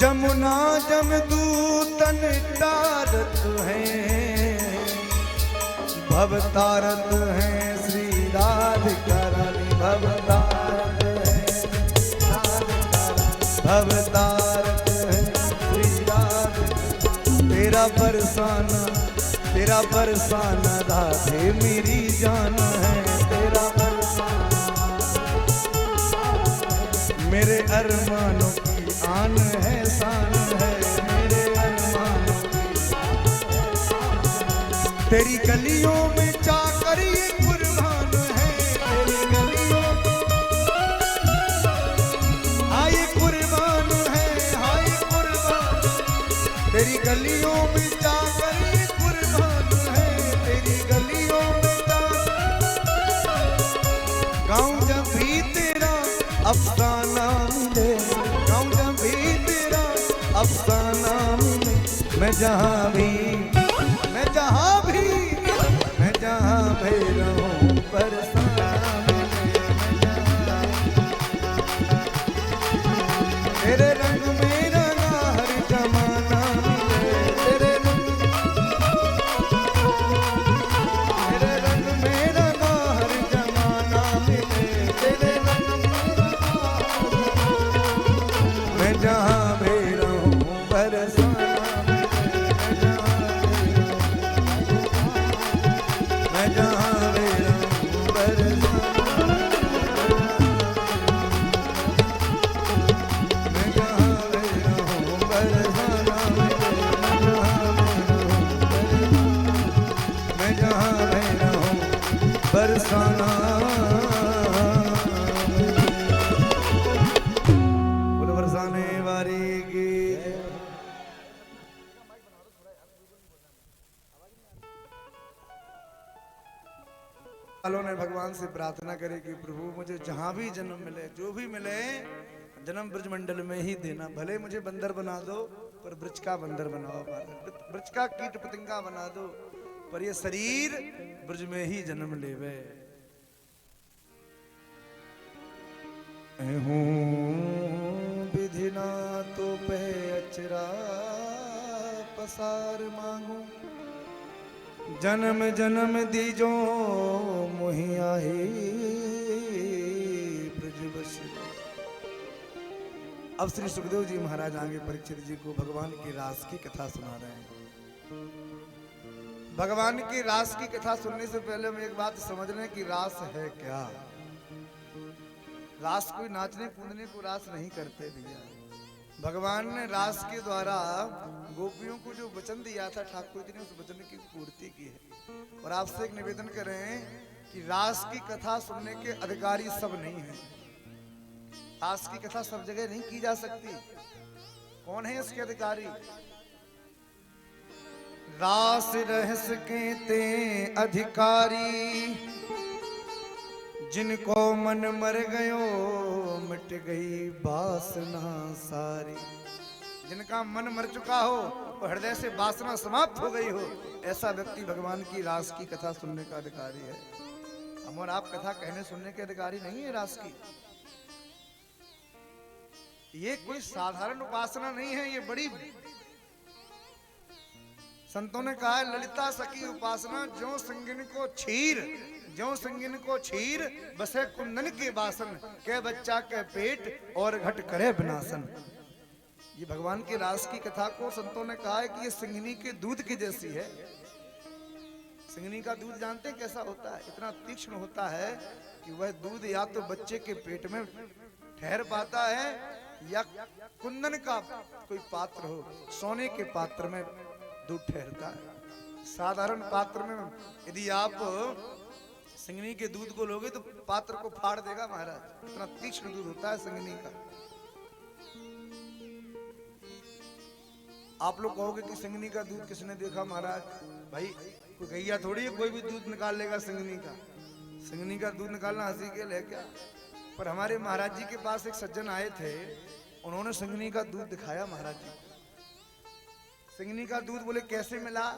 जमुना जमदूतन तारत हैं, भवतारत हैं श्री राधिका रानी, भवतारत हैं भवतारत हैं श्री राधिका, तेरा बरसाना राधे मेरी जान है, तेरा बरसाना मेरे अरमानों की आन है, शान है मेरे अरमानों की, तेरी गलियों में जाकर ये कुर्बान है, तेरी गलियों हाय कुर्बान है, हाय कुर्बान, तेरी गलियों में जाकर ये कुर्बान है, तेरी गलियों में गाँव जब भी तेरा अफसाना मिले, गाँव जब भी तेरा अफसाना मिले, मैं जहाँ भी रहूं बरसाना मिले, तेरे रंग में रंगा हर जमाना मिले, तेरे रंग में रंगा हर जमाना मिले, तेरे रंग मैं जहाँ भी रहूं बरसाना मैं जहाँ भी रहूं बरसाना, मैं जहाँ भी रहूं बरसाना, मैं जहाँ भी रहूं बरसाना। बोलो बरसाने वाली की वालों ने भगवान से प्रार्थना करे कि प्रभु मुझे जहां भी जन्म मिले, जो भी मिले जन्म ब्रजमंडल में ही देना, भले मुझे बंदर बना दो पर ब्रज का बंदर बनाओ, ब्रज का कीट पतंगा बना दो, पर ये शरीर ब्रज में ही जन्म लेवे। हूँ विधि ना तो पे अचरा पसार मांगू जन्म जन्म दीजो मोहि आही ब्रजबस। अब श्री सुखदेव जी महाराज आगे परीक्षित जी को भगवान की रास की कथा सुना रहे हैं। भगवान की रास की कथा सुनने से पहले हम एक बात समझ लें कि रास है क्या। रास कोई नाचने कूदने को रास नहीं करते भैया। भगवान ने रास के द्वारा गोपियों को जो वचन दिया था ठाकुर जी ने उस वचन की पूर्ति की है। और आपसे एक निवेदन कर रहे हैं कि रास की कथा सुनने के अधिकारी सब नहीं है। रास की कथा सब जगह नहीं की जा सकती। कौन है इसके अधिकारी? रास रहस के ते अधिकारी जिनको मन मर गयो मिट गई वासना सारी। जिनका मन मर चुका हो और हृदय से वासना समाप्त हो गई हो, ऐसा व्यक्ति भगवान की रास की कथा सुनने का अधिकारी है। हम और आप कथा कहने सुनने के अधिकारी नहीं है रास की। ये कोई साधारण उपासना नहीं है, ये बड़ी संतों ने कहा है ललिता सखी उपासना जो संगिन को छीर, जो संगिन को छीर बसे कुंदन के बासन के बच्चा के पेट और घट करे विनाशन। ये भगवान के रास की कथा को संतों ने कहा है कि ये सिंघनी के दूध की जैसी है। सिंघनी का दूध जानते हैं कैसा होता है? इतना तीक्ष्ण होता है कि वह दूध या तो बच्चे के पेट में ठहर पाता है या कुंदन का कोई पात्र हो, सोने के पात्र में दूध ठहरता है। साधारण पात्र में यदि आप सिंघनी के दूध को लोगे तो पात्र को फाड़ देगा महाराज। इतना तीक्ष्ण दूध होता है सिंघनी का। आप लोग कहोगे कि सिंघनी का दूध किसने देखा महाराज? भाई कोई गैया थोड़ी है कोई भी दूध निकाल लेगा सिंघनी का। सिंघनी का दूध निकालना हंसी के लिए क्या? पर हमारे महाराज जी के पास एक सज्जन आए थे, उन्होंने सिंघनी का दूध दिखाया महाराज जी। सिंघनी का दूध बोले कैसे मिला?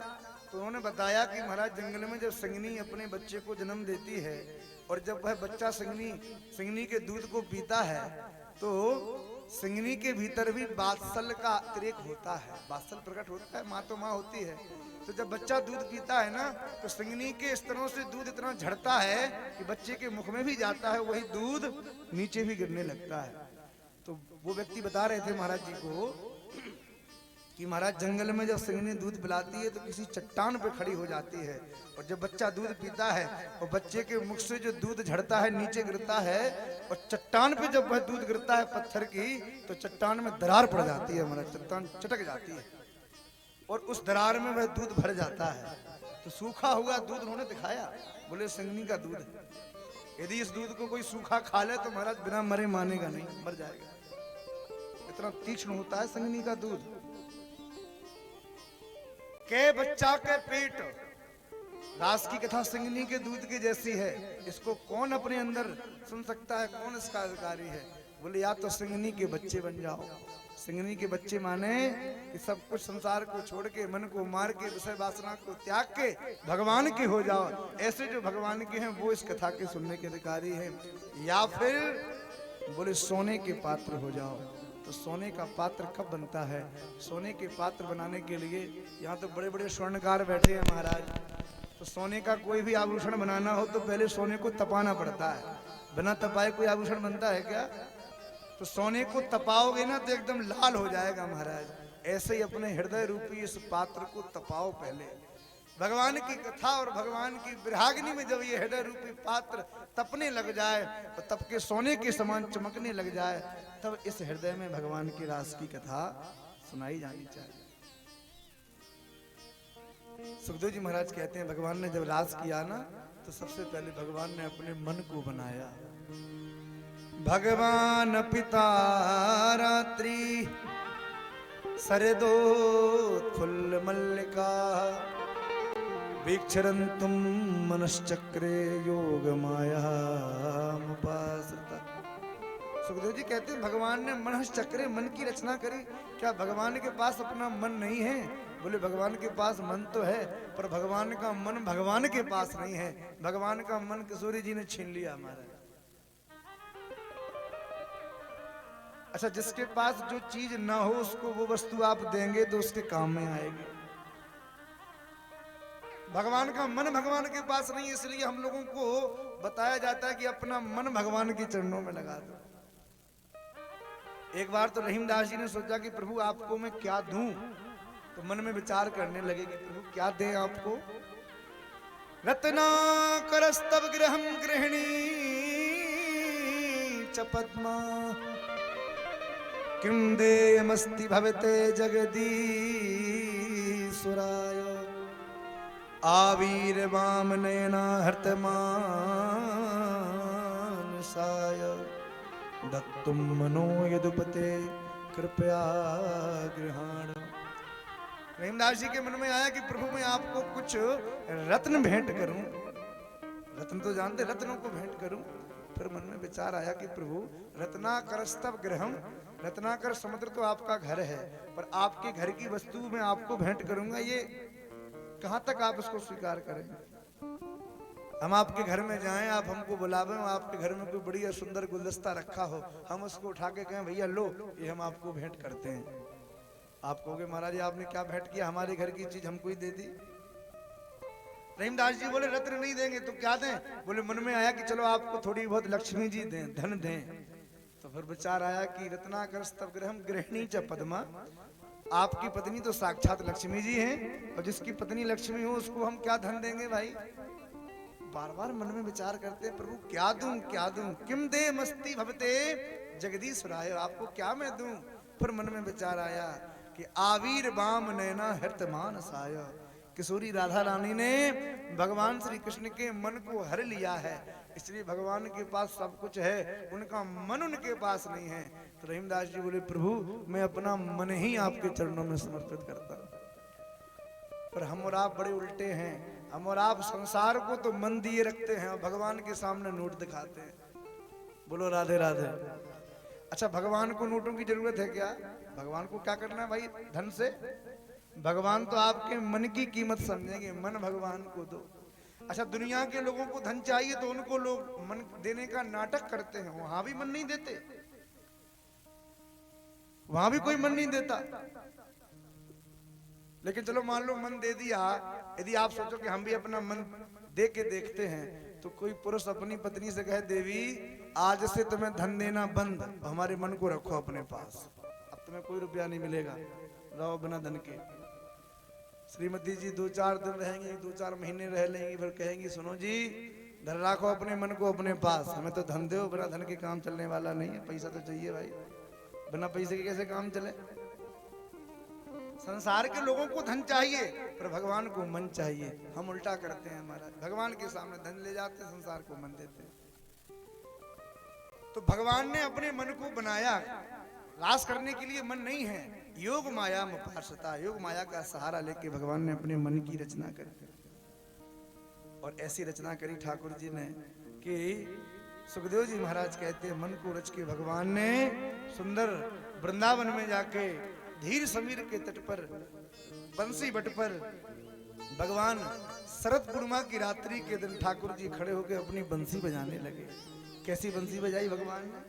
तो उन्होंने बताया कि महाराज जंगल में जब सिंघनी अपने बच्चे को जन्म देती है और जब वह बच्चा सिंघनी के दूध को पीता है तो सिंघनी के भीतर भी वात्सल्य का अतिरेक होता है, वात्सल्य प्रकट होता है। माँ तो माँ होती है, तो जब बच्चा दूध पीता है ना तो सिंघनी के स्तरों से दूध इतना झड़ता है कि बच्चे के मुख में भी जाता है, वही दूध नीचे भी गिरने लगता है। तो वो व्यक्ति बता रहे थे महाराज जी को कि महाराज जंगल में जब सिंघनी दूध पिलाती है तो किसी चट्टान पे खड़ी हो जाती है और जब बच्चा दूध पीता है और बच्चे के मुख से जो दूध झड़ता है नीचे गिरता है और चट्टान पे जब वह दूध गिरता है पत्थर की तो चट्टान में दरार पड़ जाती है महाराज, चट्टान चटक जाती है और उस दरार में वह दूध भर जाता है। तो सूखा हुआ दूध उन्होंने दिखाया, बोले सिंघनी का दूध है। यदि इस दूध को कोई सूखा खा ले तो महाराज बिना मरे मानेगा नहीं, मर जाएगा। इतना तीक्ष्ण होता है सिंघनी का दूध। के बच्चा के पेट, रास की कथा सिंघनी के दूध की जैसी है। इसको कौन अपने अंदर सुन सकता है? कौन इसका अधिकारी है? बोले या तो सिंघनी के बच्चे बन जाओ। सिंघनी के बच्चे माने कि सब कुछ संसार को छोड़ के, मन को मार के, विषय वासना को त्याग के भगवान के हो जाओ। ऐसे जो भगवान के हैं वो इस कथा के सुनने के अधिकारी हैं। या फिर बोले सोने के पात्र हो जाओ। तो सोने का पात्र कब बनता है? सोने के पात्र बनाने के लिए यहाँ तो बड़े बड़े स्वर्णकार बैठे हैं महाराज। तो सोने का कोई भी आभूषण बनाना हो तो पहले सोने को तपाना पड़ता है। बिना तपाए कोई आभूषण बनता है क्या? तो सोने को तपाओगे ना तो एकदम लाल हो जाएगा महाराज। ऐसे ही अपने हृदय रूपी इस पात्र को तपाओ पहले। भगवान की कथा और भगवान की विरागिनी में जब ये हृदय रूपी पात्र तपने लग जाए और तप के सोने के समान चमकने लग जाए तब इस हृदय में भगवान की रास की कथा सुनाई जानी चाहिए। सुखदेव जी महाराज कहते हैं भगवान ने जब रास किया ना तो सबसे पहले भगवान ने अपने मन को बनाया। भगवान पिता रात्रि सरदोत्फुल्ल मल्लिका वीक्षरन्तुम मनश्चक्रे योग माया मुपाश्रिता। सुखदेव जी कहते हैं भगवान ने मनश्चक्रे मन की रचना करी। क्या भगवान के पास अपना मन नहीं है? बोले भगवान के पास मन तो है पर भगवान का मन भगवान के पास नहीं है। भगवान का मन किशोरी जी ने छीन लिया महाराज। अच्छा, जिसके पास जो चीज ना हो उसको वो वस्तु आप देंगे तो उसके काम में आएगी। भगवान का मन भगवान के पास नहीं है, इसलिए हम लोगों को बताया जाता है कि अपना मन भगवान के चरणों में लगा दो। एक बार तो रहीमदास जी ने सोचा कि प्रभु आपको मैं क्या दूं, तो मन में विचार करने लगे कि प्रभु क्या दें आपको। रत्नाकरस्तव गृहं गृहिणी च पद्मा किं देयमस्ति भवते जगदीश्वराय आविर्वामनेना हर्तमानसाय दत्तुं मनो यदुपते कृपया गृहाण। रहीमदास जी के मन में आया कि प्रभु मैं आपको कुछ रत्न भेंट करूं। रत्न तो जानते, रत्नों को भेंट करूं। फिर मन में विचार आया कि प्रभु रत्नाकरस्तव गृहम, रत्नाकर समुद्र तो आपका घर है, पर आपके घर की वस्तु मैं आपको भेंट करूंगा, ये कहां तक आप इसको स्वीकार करेंगे? हम आपके घर में जाएं, आप हमको बुलावें, आपके घर में कोई बढ़िया सुंदर गुलदस्ता रखा हो, हम उसको उठा के कहें भैया लो ये हम आपको भेंट करते हैं। आप कहोगे महाराज आपने क्या भेंट किया, हमारे घर की चीज हमको ही दे दी। रहीमदास जी बोले रत्न नहीं देंगे तो क्या दें? बोले मन में आया कि चलो आपको थोड़ी बहुत लक्ष्मी जी दें, धन दें। तो फिर विचार आया कि रत्नाकर स्तव गृहम गृहिणी च पद्मा, आपकी पत्नी तो साक्षात लक्ष्मी जी हैं, और जिसकी पत्नी लक्ष्मी हो उसको हम क्या धन देंगे भाई। बार बार मन में विचार करते हैं प्रभु क्या दूं क्या दूं, किम दे मस्ती भवते जगदीश्वराय, आपको क्या मैं दूं। फिर मन में विचार आया कि आविर्वाम नैना हर्तमानसाय, किशोरी राधा रानी ने भगवान श्री कृष्ण के मन को हर लिया है, इसलिए भगवान के पास सब कुछ है, उनका मन उनके पास नहीं है। तो रहीमदास जी बोले प्रभु मैं अपना मन ही आपके चरणों में समर्पित करता हूं। पर हम और आप बड़े उल्टे हैं, हम और आप संसार को तो मन दिए रखते हैं और भगवान के सामने नोट दिखाते हैं। बोलो राधे राधे। अच्छा, भगवान को नोटों की जरूरत है क्या? भगवान को क्या करना है भाई धन से? भगवान तो आपके मन की कीमत समझेंगे, मन भगवान को दो। अच्छा, दुनिया के लोगों को धन चाहिए तो उनको लोग मन देने का नाटक करते हैं, वहां भी मन नहीं देते, वहां भी कोई मन नहीं देता। लेकिन चलो मान लो मन दे दिया, यदि आप सोचो कि हम भी अपना मन दे के देखते हैं, तो कोई पुरुष अपनी पत्नी से कहे देवी आज से तुम्हें धन देना बंद, हमारे मन को रखो अपने पास, अब तुम्हें कोई रुपया नहीं मिलेगा, रहो बिना धन के। श्रीमती जी 2-4 दिन रहेंगी, 2-4 महीने रह लेंगी, फिर कहेंगी सुनो जी धन रखो अपने मन को अपने पास, हमें तो धन दो, बिना धन के काम चलने वाला नहीं है, पैसा तो चाहिए भाई, बिना पैसे के कैसे काम चले। संसार के लोगों को धन चाहिए पर भगवान को मन चाहिए। हम उल्टा करते हैं महाराज, भगवान के सामने धन ले जाते हैं, संसार को मन देते हैं। तो भगवान ने अपने मन को बनाया, रास करने के लिए मन नहीं है, योग माया मुपाश्रता, योग माया का सहारा लेके भगवान ने अपने मन की रचना करी। और ऐसी रचना करी ठाकुर जी ने कि सुखदेव जी महाराज कहते हैं मन को रच के भगवान ने सुंदर वृंदावन में जाके धीर समीर के तट पर बंसी बट पर भगवान शरद पूर्णिमा की रात्रि के दिन ठाकुर जी खड़े होकर अपनी बंसी बजाने लगे। कैसी बंसी बजाई भगवान ने?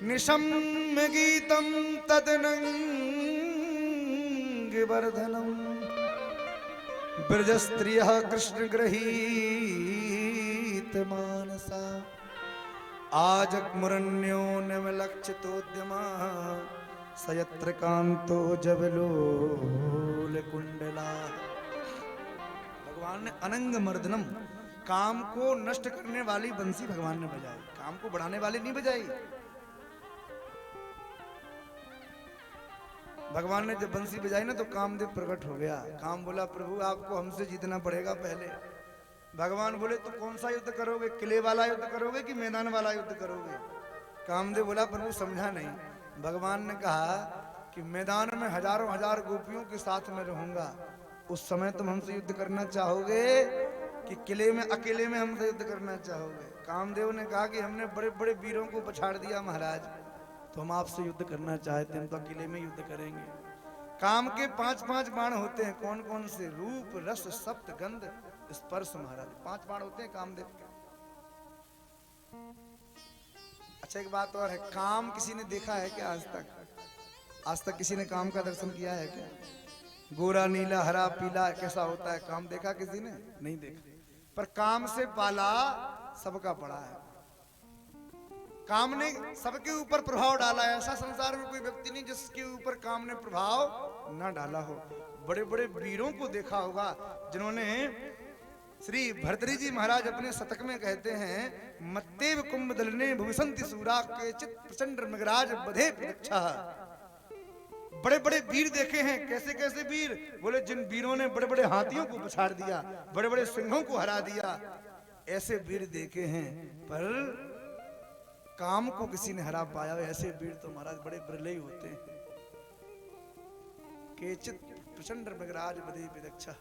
निशम्य गीतम तदनंग वर्धनम ब्रज स्त्रियः कृष्ण गृहीत मानसा आजक मुरण्यो नवलक्षितोद्यमा सयत्र कांतो जवलोल कुंडला। भगवान ने अनंग मर्दनम, काम को नष्ट करने वाली बंसी भगवान ने बजाई, काम को बढ़ाने वाली नहीं बजाई। भगवान ने जब बंसी बजाई ना तो कामदेव प्रकट हो गया। काम बोला प्रभु आपको हमसे जीतना पड़ेगा पहले। भगवान बोले तो कौन सा युद्ध करोगे, किले वाला युद्ध करोगे कि मैदान वाला युद्ध करोगे? कामदेव बोला प्रभु समझा नहीं। भगवान ने कहा कि मैदान में हजारों हजार गोपियों के साथ में रहूंगा, उस समय तुम हमसे युद्ध करना चाहोगे कि किले में अकेले में हमसे युद्ध करना चाहोगे? कामदेव ने कहा कि हमने बड़े बड़े वीरों को पछाड़ दिया महाराज, तो हम आपसे युद्ध करना चाहते हैं, तो अकेले में युद्ध करेंगे। काम के 5-5 बाण होते हैं, कौन कौन से? रूप रस सप्त गंध स्पर्श महाराज, 5 बाण होते हैं कामदेव के। अच्छा एक बात और है, काम किसी ने देखा है क्या आज तक? आज तक किसी ने काम का दर्शन किया है क्या? गोरा नीला हरा पीला कैसा होता है काम देखा किसी ने? नहीं देखा। पर काम से पाला सबका पड़ा है। काम ने सबके ऊपर प्रभाव डाला है। ऐसा संसार में कोई व्यक्ति नहीं जिसके ऊपर काम ने प्रभाव ना डाला हो। बड़े बड़े वीरों को देखा होगा जिन्होंने, श्री भर्तृहरि जी महाराज अपने शतक में कहते हैं, मत्तेव कुंभदलने भविसंति सूरा केचित् प्रचंड मृगराज बधे प्रदक्षा। बड़े बड़े वीर देखे हैं। कैसे कैसे वीर? बोले जिन वीरों ने बड़े बड़े हाथियों को पछाड़ दिया, बड़े बड़े सिंहों को हरा दिया, ऐसे वीर देखे हैं। पर काम को किसी ने हरा पाया, ऐसे वीर तो महाराज बड़े बिरले ही होते हैं। केचित् प्रचंड मृगराज बधे प्रदक्षा।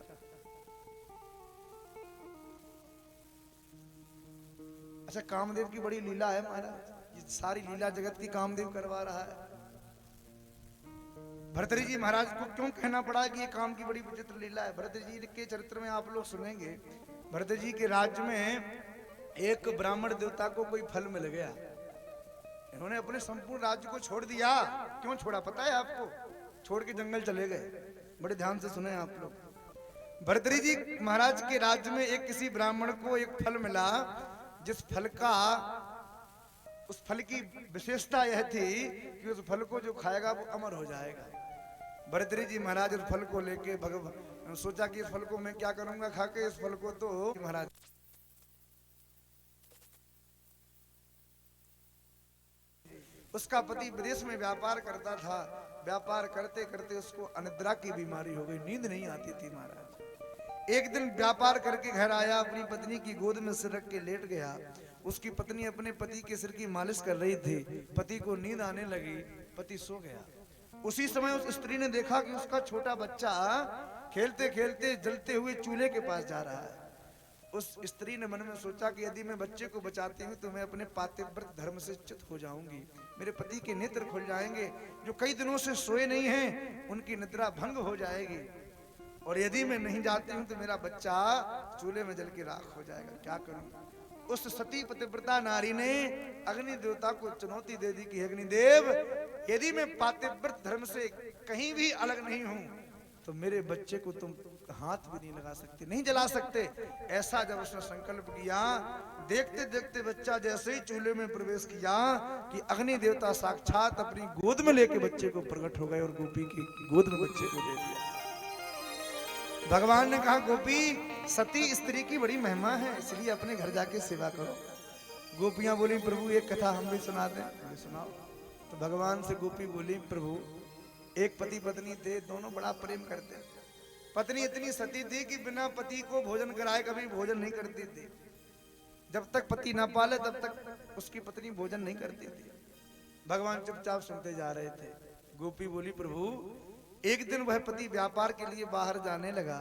अच्छा कामदेव की बड़ी लीला है महाराज। ये सारी लीला जगत की कामदेव करवा रहा है। भर्तृहरि जी महाराज को क्यों कहना पड़ा कि ये काम की बड़ी विचित्र लीला है? भर्तृहरि जी के चरित्र में आप लोग सुनेंगे, भर्तृहरि जी के राज्य में एक ब्राह्मण देवता को कोई फल मिल गया। इन्होंने अपने संपूर्ण राज्य को छोड़ दिया। क्यों छोड़ा पता है आपको? छोड़ के जंगल चले गए। बड़े ध्यान से सुने आप लोग। भर्तृहरि जी महाराज के राज्य में एक किसी ब्राह्मण को एक फल मिला, जिस फल का, उस फल की विशेषता यह थी कि उस फल को जो खाएगा वो अमर हो जाएगा। भर्तृहरि जी महाराज उस फल को लेके भगवान सोचा कि इस फल को मैं क्या करूंगा खा के, इस फल को तो महाराज उसका पति विदेश में व्यापार करता था। व्यापार करते करते उसको अनिद्रा की बीमारी हो गई, नींद नहीं आती थी महाराज। एक दिन व्यापार करके घर आया, अपनी पत्नी की गोद में सिर रख के लेट गया। उसकी पत्नी अपने पति के सिर की मालिश कर रही थी। पति को नींद आने लगी, पति सो गया। उसी समय उस स्त्री ने देखा कि उसका छोटा बच्चा खेलते खेलते जलते हुए चूल्हे के पास जा रहा है। उस स्त्री ने मन में सोचा कि यदि मैं बच्चे को बचाती हूँ तो मैं अपने पातिव्रत धर्म से च्युत हो जाऊंगी, मेरे पति के नेत्र खुल जाएंगे, जो कई दिनों से सोए नहीं हैं उनकी निद्रा भंग हो जाएगी, और यदि मैं नहीं जाती हूँ तो मेरा बच्चा चूल्हे में जल के राख हो जाएगा। क्या करूं? उस सती पतिव्रता नारी ने अग्नि देवता को चुनौती दे दी कि अग्निदेव, यदि मैं पातिव्रत धर्म से कहीं भी अलग नहीं हूं तो मेरे बच्चे को तुम हाथ भी नहीं लगा सकते, नहीं जला सकते। ऐसा जब उसने संकल्प किया, देखते देखते बच्चा जैसे ही चूल्हे में प्रवेश किया कि अग्नि देवता साक्षात अपनी गोद में लेके बच्चे को प्रकट हो गए और गोपी की गोद में बच्चे को दे दिया। भगवान ने कहा, गोपी सती स्त्री की बड़ी महिमा है, इसलिए अपने घर जाके सेवा करो। गोपियां बोली, प्रभु एक कथा हम भी सुना दें। बोले सुनाओ। तो भगवान से गोपी बोली, प्रभु एक पति पत्नी थे, दोनों बड़ा प्रेम करते। पत्नी इतनी सती थी कि बिना पति को भोजन कराए कभी भोजन नहीं करती थी। जब तक पति ना पाले तब तक उसकी पत्नी भोजन नहीं करती थी। भगवान चुपचाप सुनते जा रहे थे। गोपी बोली, प्रभु एक दिन वह पति व्यापार के लिए बाहर जाने लगा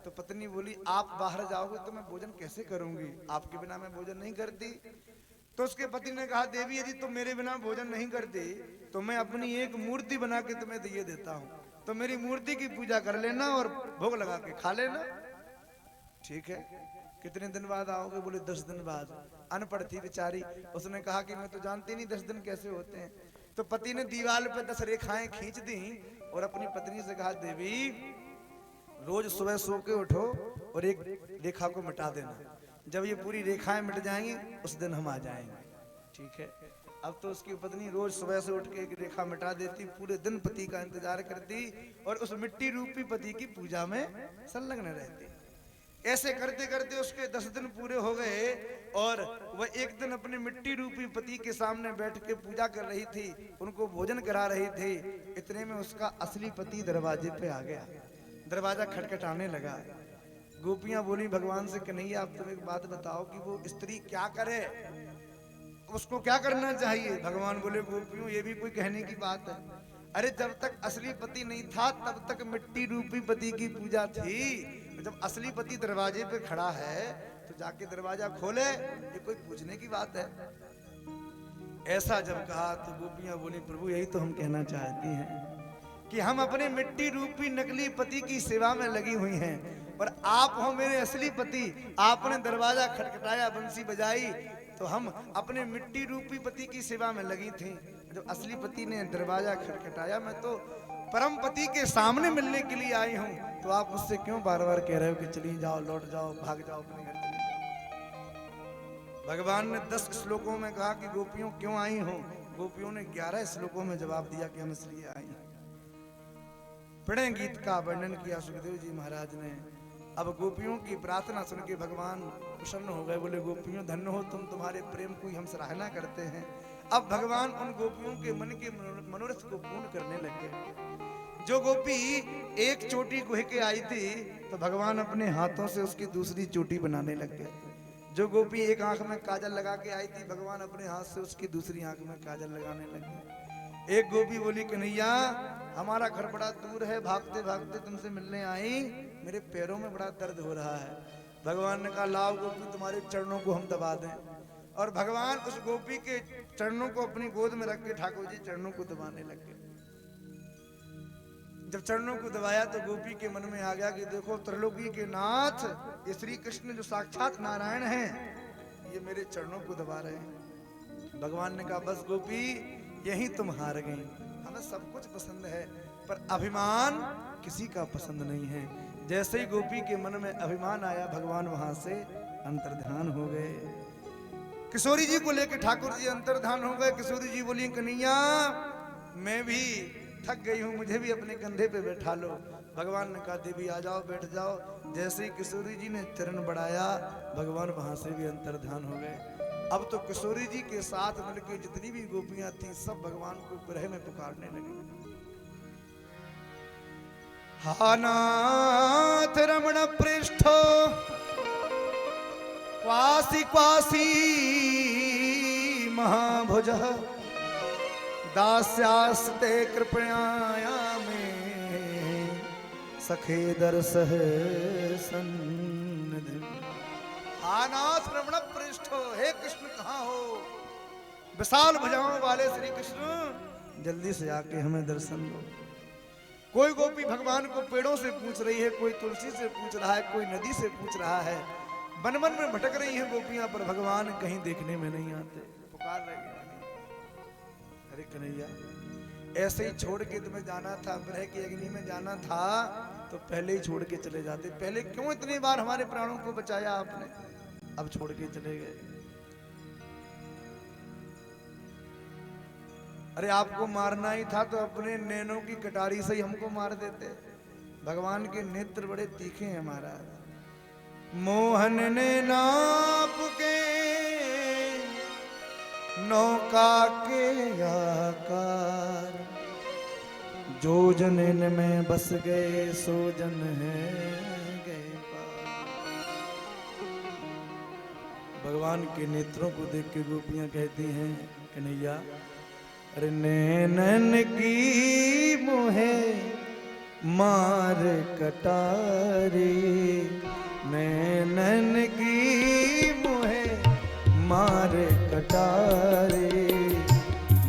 तो पत्नी बोली, आप बाहर जाओगे तो मैं भोजन कैसे करूंगी, आपके बिना मैं भोजन नहीं करती। तो उसके पति ने कहा, देवी यदि तुम मेरे बिना भोजन नहीं करती तो मैं अपनी एक मूर्ति बना के तुम्हें दिए देता हूँ, तो मेरी मूर्ति की पूजा कर लेना और भोग लगा के खा लेना। ठीक है, कितने दिन बाद आओगे? बोले 10 दिन बाद। अनपढ़ थी बेचारी, उसने कहा कि मैं तो जानती नहीं 10 दिन कैसे होते हैं। तो पति ने दीवार पे 10 रेखाएं खींच दी और अपनी पत्नी से कहा, देवी रोज सुबह सो के उठो और एक रेखा को मिटा देना, जब ये पूरी रेखाएं मिट जाएंगी उस दिन हम आ जाएंगे। ठीक है। अब तो उसकी पत्नी रोज सुबह से उठ के एक रेखा मिटा देती, पूरे दिन पति का इंतजार करती और उस मिट्टी रूपी पति की पूजा में संलग्न रहती। ऐसे करते करते उसके 10 दिन पूरे हो गए और वह एक दिन अपने मिट्टी रूपी पति के सामने बैठ के पूजा कर रही थी, उनको भोजन करा रही थी। इतने में उसका असली पति दरवाजे पे आ गया, दरवाजा खटखटाने लगा। गोपियां बोली भगवान से, कन्हैया आप तुम एक बात बताओ कि वो स्त्री क्या करे, उसको क्या करना चाहिए? भगवान बोले, गोपियों ये भी कोई कहने की बात है? अरे जब तक असली पति नहीं था तब तक मिट्टी रूपी पति की पूजा थी, जब असली पति दरवाजे पे खड़ा है तो जाके दरवाजा खोले, ये कोई पूछने की बात है? ऐसा जब कहा तो गोपियां बोली, प्रभु यही तो हम कहना चाहती हैं कि हम अपने मिट्टी रूपी नकली पति की सेवा में लगी हुई हैं और आप हो मेरे असली पति। आपने दरवाजा खटखटाया, बंसी बजाई, तो हम अपने मिट्टी रूपी पति की सेवा में लगी थी। जब असली पति ने दरवाजा खटखटाया, मैं तो परम पति के सामने मिलने के लिए आई हूँ, तो आप मुझसे क्यों बार बार कह रहे हो कि चली जाओ, लौट जाओ, भाग जाओ, अपने घर चली जाओ। भगवान ने 10 श्लोकों में कहा कि गोपियों क्यों आई हो। गोपियों ने 11 श्लोकों में जवाब दिया कि हम इसलिए आई हैं। प्रणय गीत का वर्णन किया सुखदेव जी महाराज ने। अब गोपियों की प्रार्थना सुन के भगवान प्रसन्न हो गए, बोले गोपियों धन्य हो तुम, तुम्हारे प्रेम की हम सराहना करते हैं। अब भगवान उन गोपियों के मन के मनोरथ को पूर्ण करने लगे। जो गोपी एक चोटी गोह के आई थी, तो भगवान अपने हाथों से उसकी दूसरी चोटी बनाने लग गए। जो गोपी एक आंख में काजल लगा के आई थी, भगवान अपने हाथ से उसकी दूसरी आंख में काजल लगाने लगे। एक गोपी बोली कन्हैया हमारा घर बड़ा दूर है, भागते भागते तुमसे मिलने आई, मेरे पैरों में बड़ा दर्द हो रहा है। भगवान ने कहा लाओ गोपी तुम्हारे चरणों को हम दबा दें। और भगवान उस गोपी के चरणों को अपनी गोद में रख के ठाकुर जी चरणों को दबाने लगे। जब चरणों को दबाया तो गोपी के मन में आ गया कि देखो त्रिलोकी के नाथ ये श्री कृष्ण जो साक्षात नारायण हैं, ये मेरे चरणों को दबा रहे हैं। भगवान ने कहा बस गोपी यही तुम हार गई, हमें सब कुछ पसंद है पर अभिमान किसी का पसंद नहीं है। जैसे ही गोपी के मन में अभिमान आया, भगवान वहां से अंतर्ध्यान हो गए। किशोरी जी को लेकर ठाकुर जी अंतर्ध्यान हो गए। किशोरी जी बोली कन्हैया मैं भी थक गई हूँ, मुझे भी अपने कंधे पे बैठा लो। भगवान ने कहा देवी आ जाओ, बैठ जाओ। जैसे ही किशोरी जी ने चरण बढ़ाया, भगवान वहां से भी अंतर्ध्यान हो गए। अब तो किशोरी जी के साथ मिलकर जितनी भी गोपियां थी, सब भगवान को विरह में पुकारने लगी। हा नाथ रमण पृष्ठो क्वासी क्वासी महाभुजः दास्यास्ते कृपया में सखे दर्शः सन्निधि। आनाथ रमण पृष्ठ, हे कृष्ण कहाँ हो? विशाल भुजाओं वाले श्री कृष्ण जल्दी से आके हमें दर्शन दो। कोई गोपी भगवान को पेड़ों से पूछ रही है, कोई तुलसी से पूछ रहा है, कोई नदी से पूछ रहा है। वन वन में भटक रही हैं गोपियां, पर भगवान कहीं देखने में नहीं आते। पुकार रही है अरे कन्हैया ऐसे ही छोड़ के तुम्हें जाना था, विरह की अग्नि में जाना था तो पहले ही छोड़ के चले जाते। पहले क्यों इतनी बार हमारे प्राणों को बचाया आपने, अब छोड़ के चले गए। अरे आपको मारना ही था तो अपने नैनों की कटारी से ही हमको मार देते। भगवान के नेत्र बड़े तीखे हैं महाराज। मोहन ने नाप के नौका के आकार, जो जन में बस गए सो जन है गए पार। भगवान के नेत्रों को देख के गोपियां कहती हैं कन्हैया अरे नैनन की मोहे मार कटारे, नैनन की मोहे मार कटारे,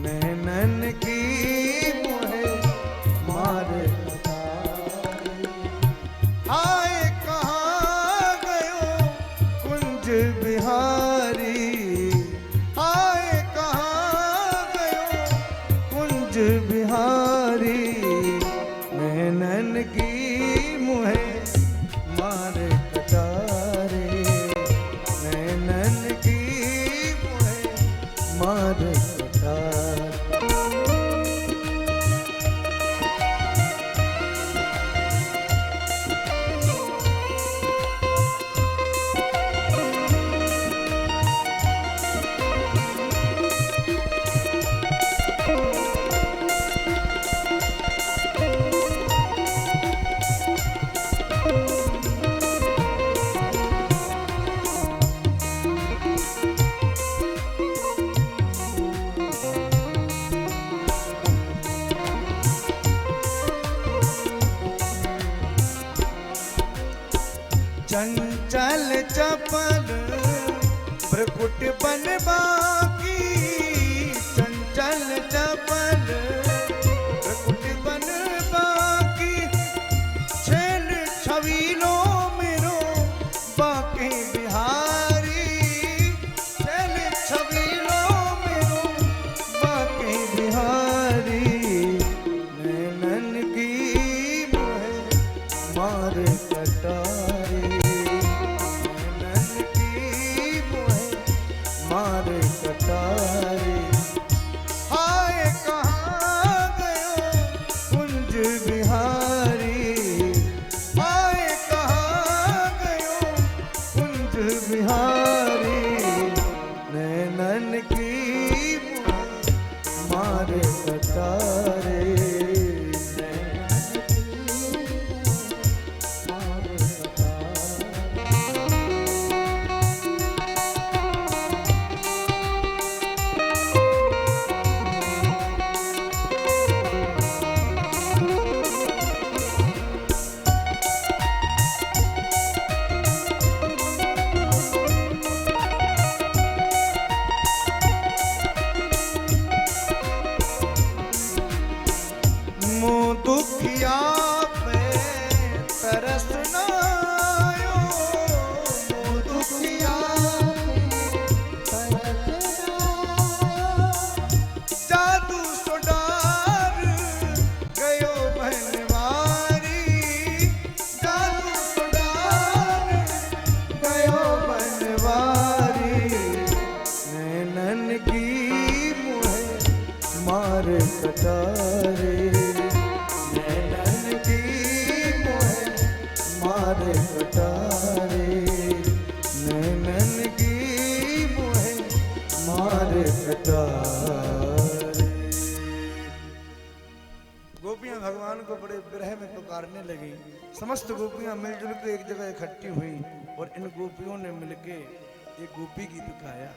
नैनन की मोहे मार कटारे। आए कहाँ गयो कुंज बिहारी, आए कहाँ गयो कुंज बिहारी, नैनन की मुहे मार कटारे, नैनन की मुहे मार कटारे। चंचल चपल भ्रकुट बन बाकी, चंचल चपल भ्रकुट बन बाकी, छेल छवीलो मेरो बाके बिहारी, छेल बिहारी आए कहाँ गयो कुंज बिहारी नैनन की मारे कटारे दुखिया पे तरस ना आयो दुखिया जादू सोडार गयो बनवारी जादू सोडार गयो बनवारी नैनन की मुहे मार कटारे मारे कटारे नैनन की मुहे मारे कटारे। गोपियां भगवान को बड़े विरह में पुकारने लगी। समस्त गोपियां मिलजुल के एक जगह इकट्ठी हुई और इन गोपियों ने मिलके एक गोपी गीत गाया।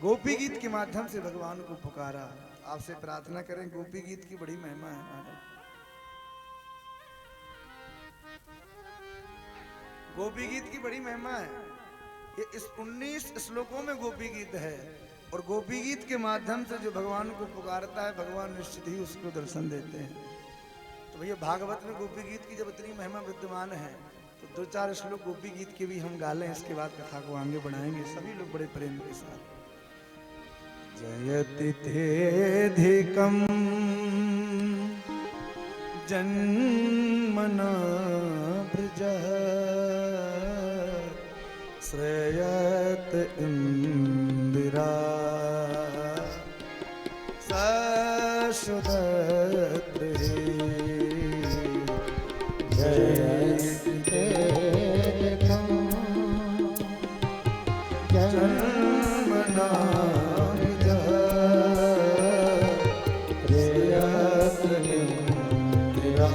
गोपी गीत के माध्यम से भगवान को पुकारा। आपसे प्रार्थना करें, गोपी गीत की बड़ी महिमा है महाराज। गोपी गीत की बड़ी महिमा है। ये इस 19 श्लोकों में गोपी गीत है और गोपी गीत के माध्यम से जो भगवान को पुकारता है भगवान निश्चित ही उसको दर्शन देते हैं। तो भैया भागवत में गोपी गीत की जब इतनी महिमा विद्यमान है तो 2-4 श्लोक गोपी गीत के भी हम गा लें। इसके बाद कथा को आगे बढ़ाएंगे सभी लोग बड़े प्रेम के साथ। जयति तेधिकं जन्मना ब्रजः श्रेयत इंदिरा सशुदत्रे जयति तेधिकं जन्मना श्रेयत इंदिरा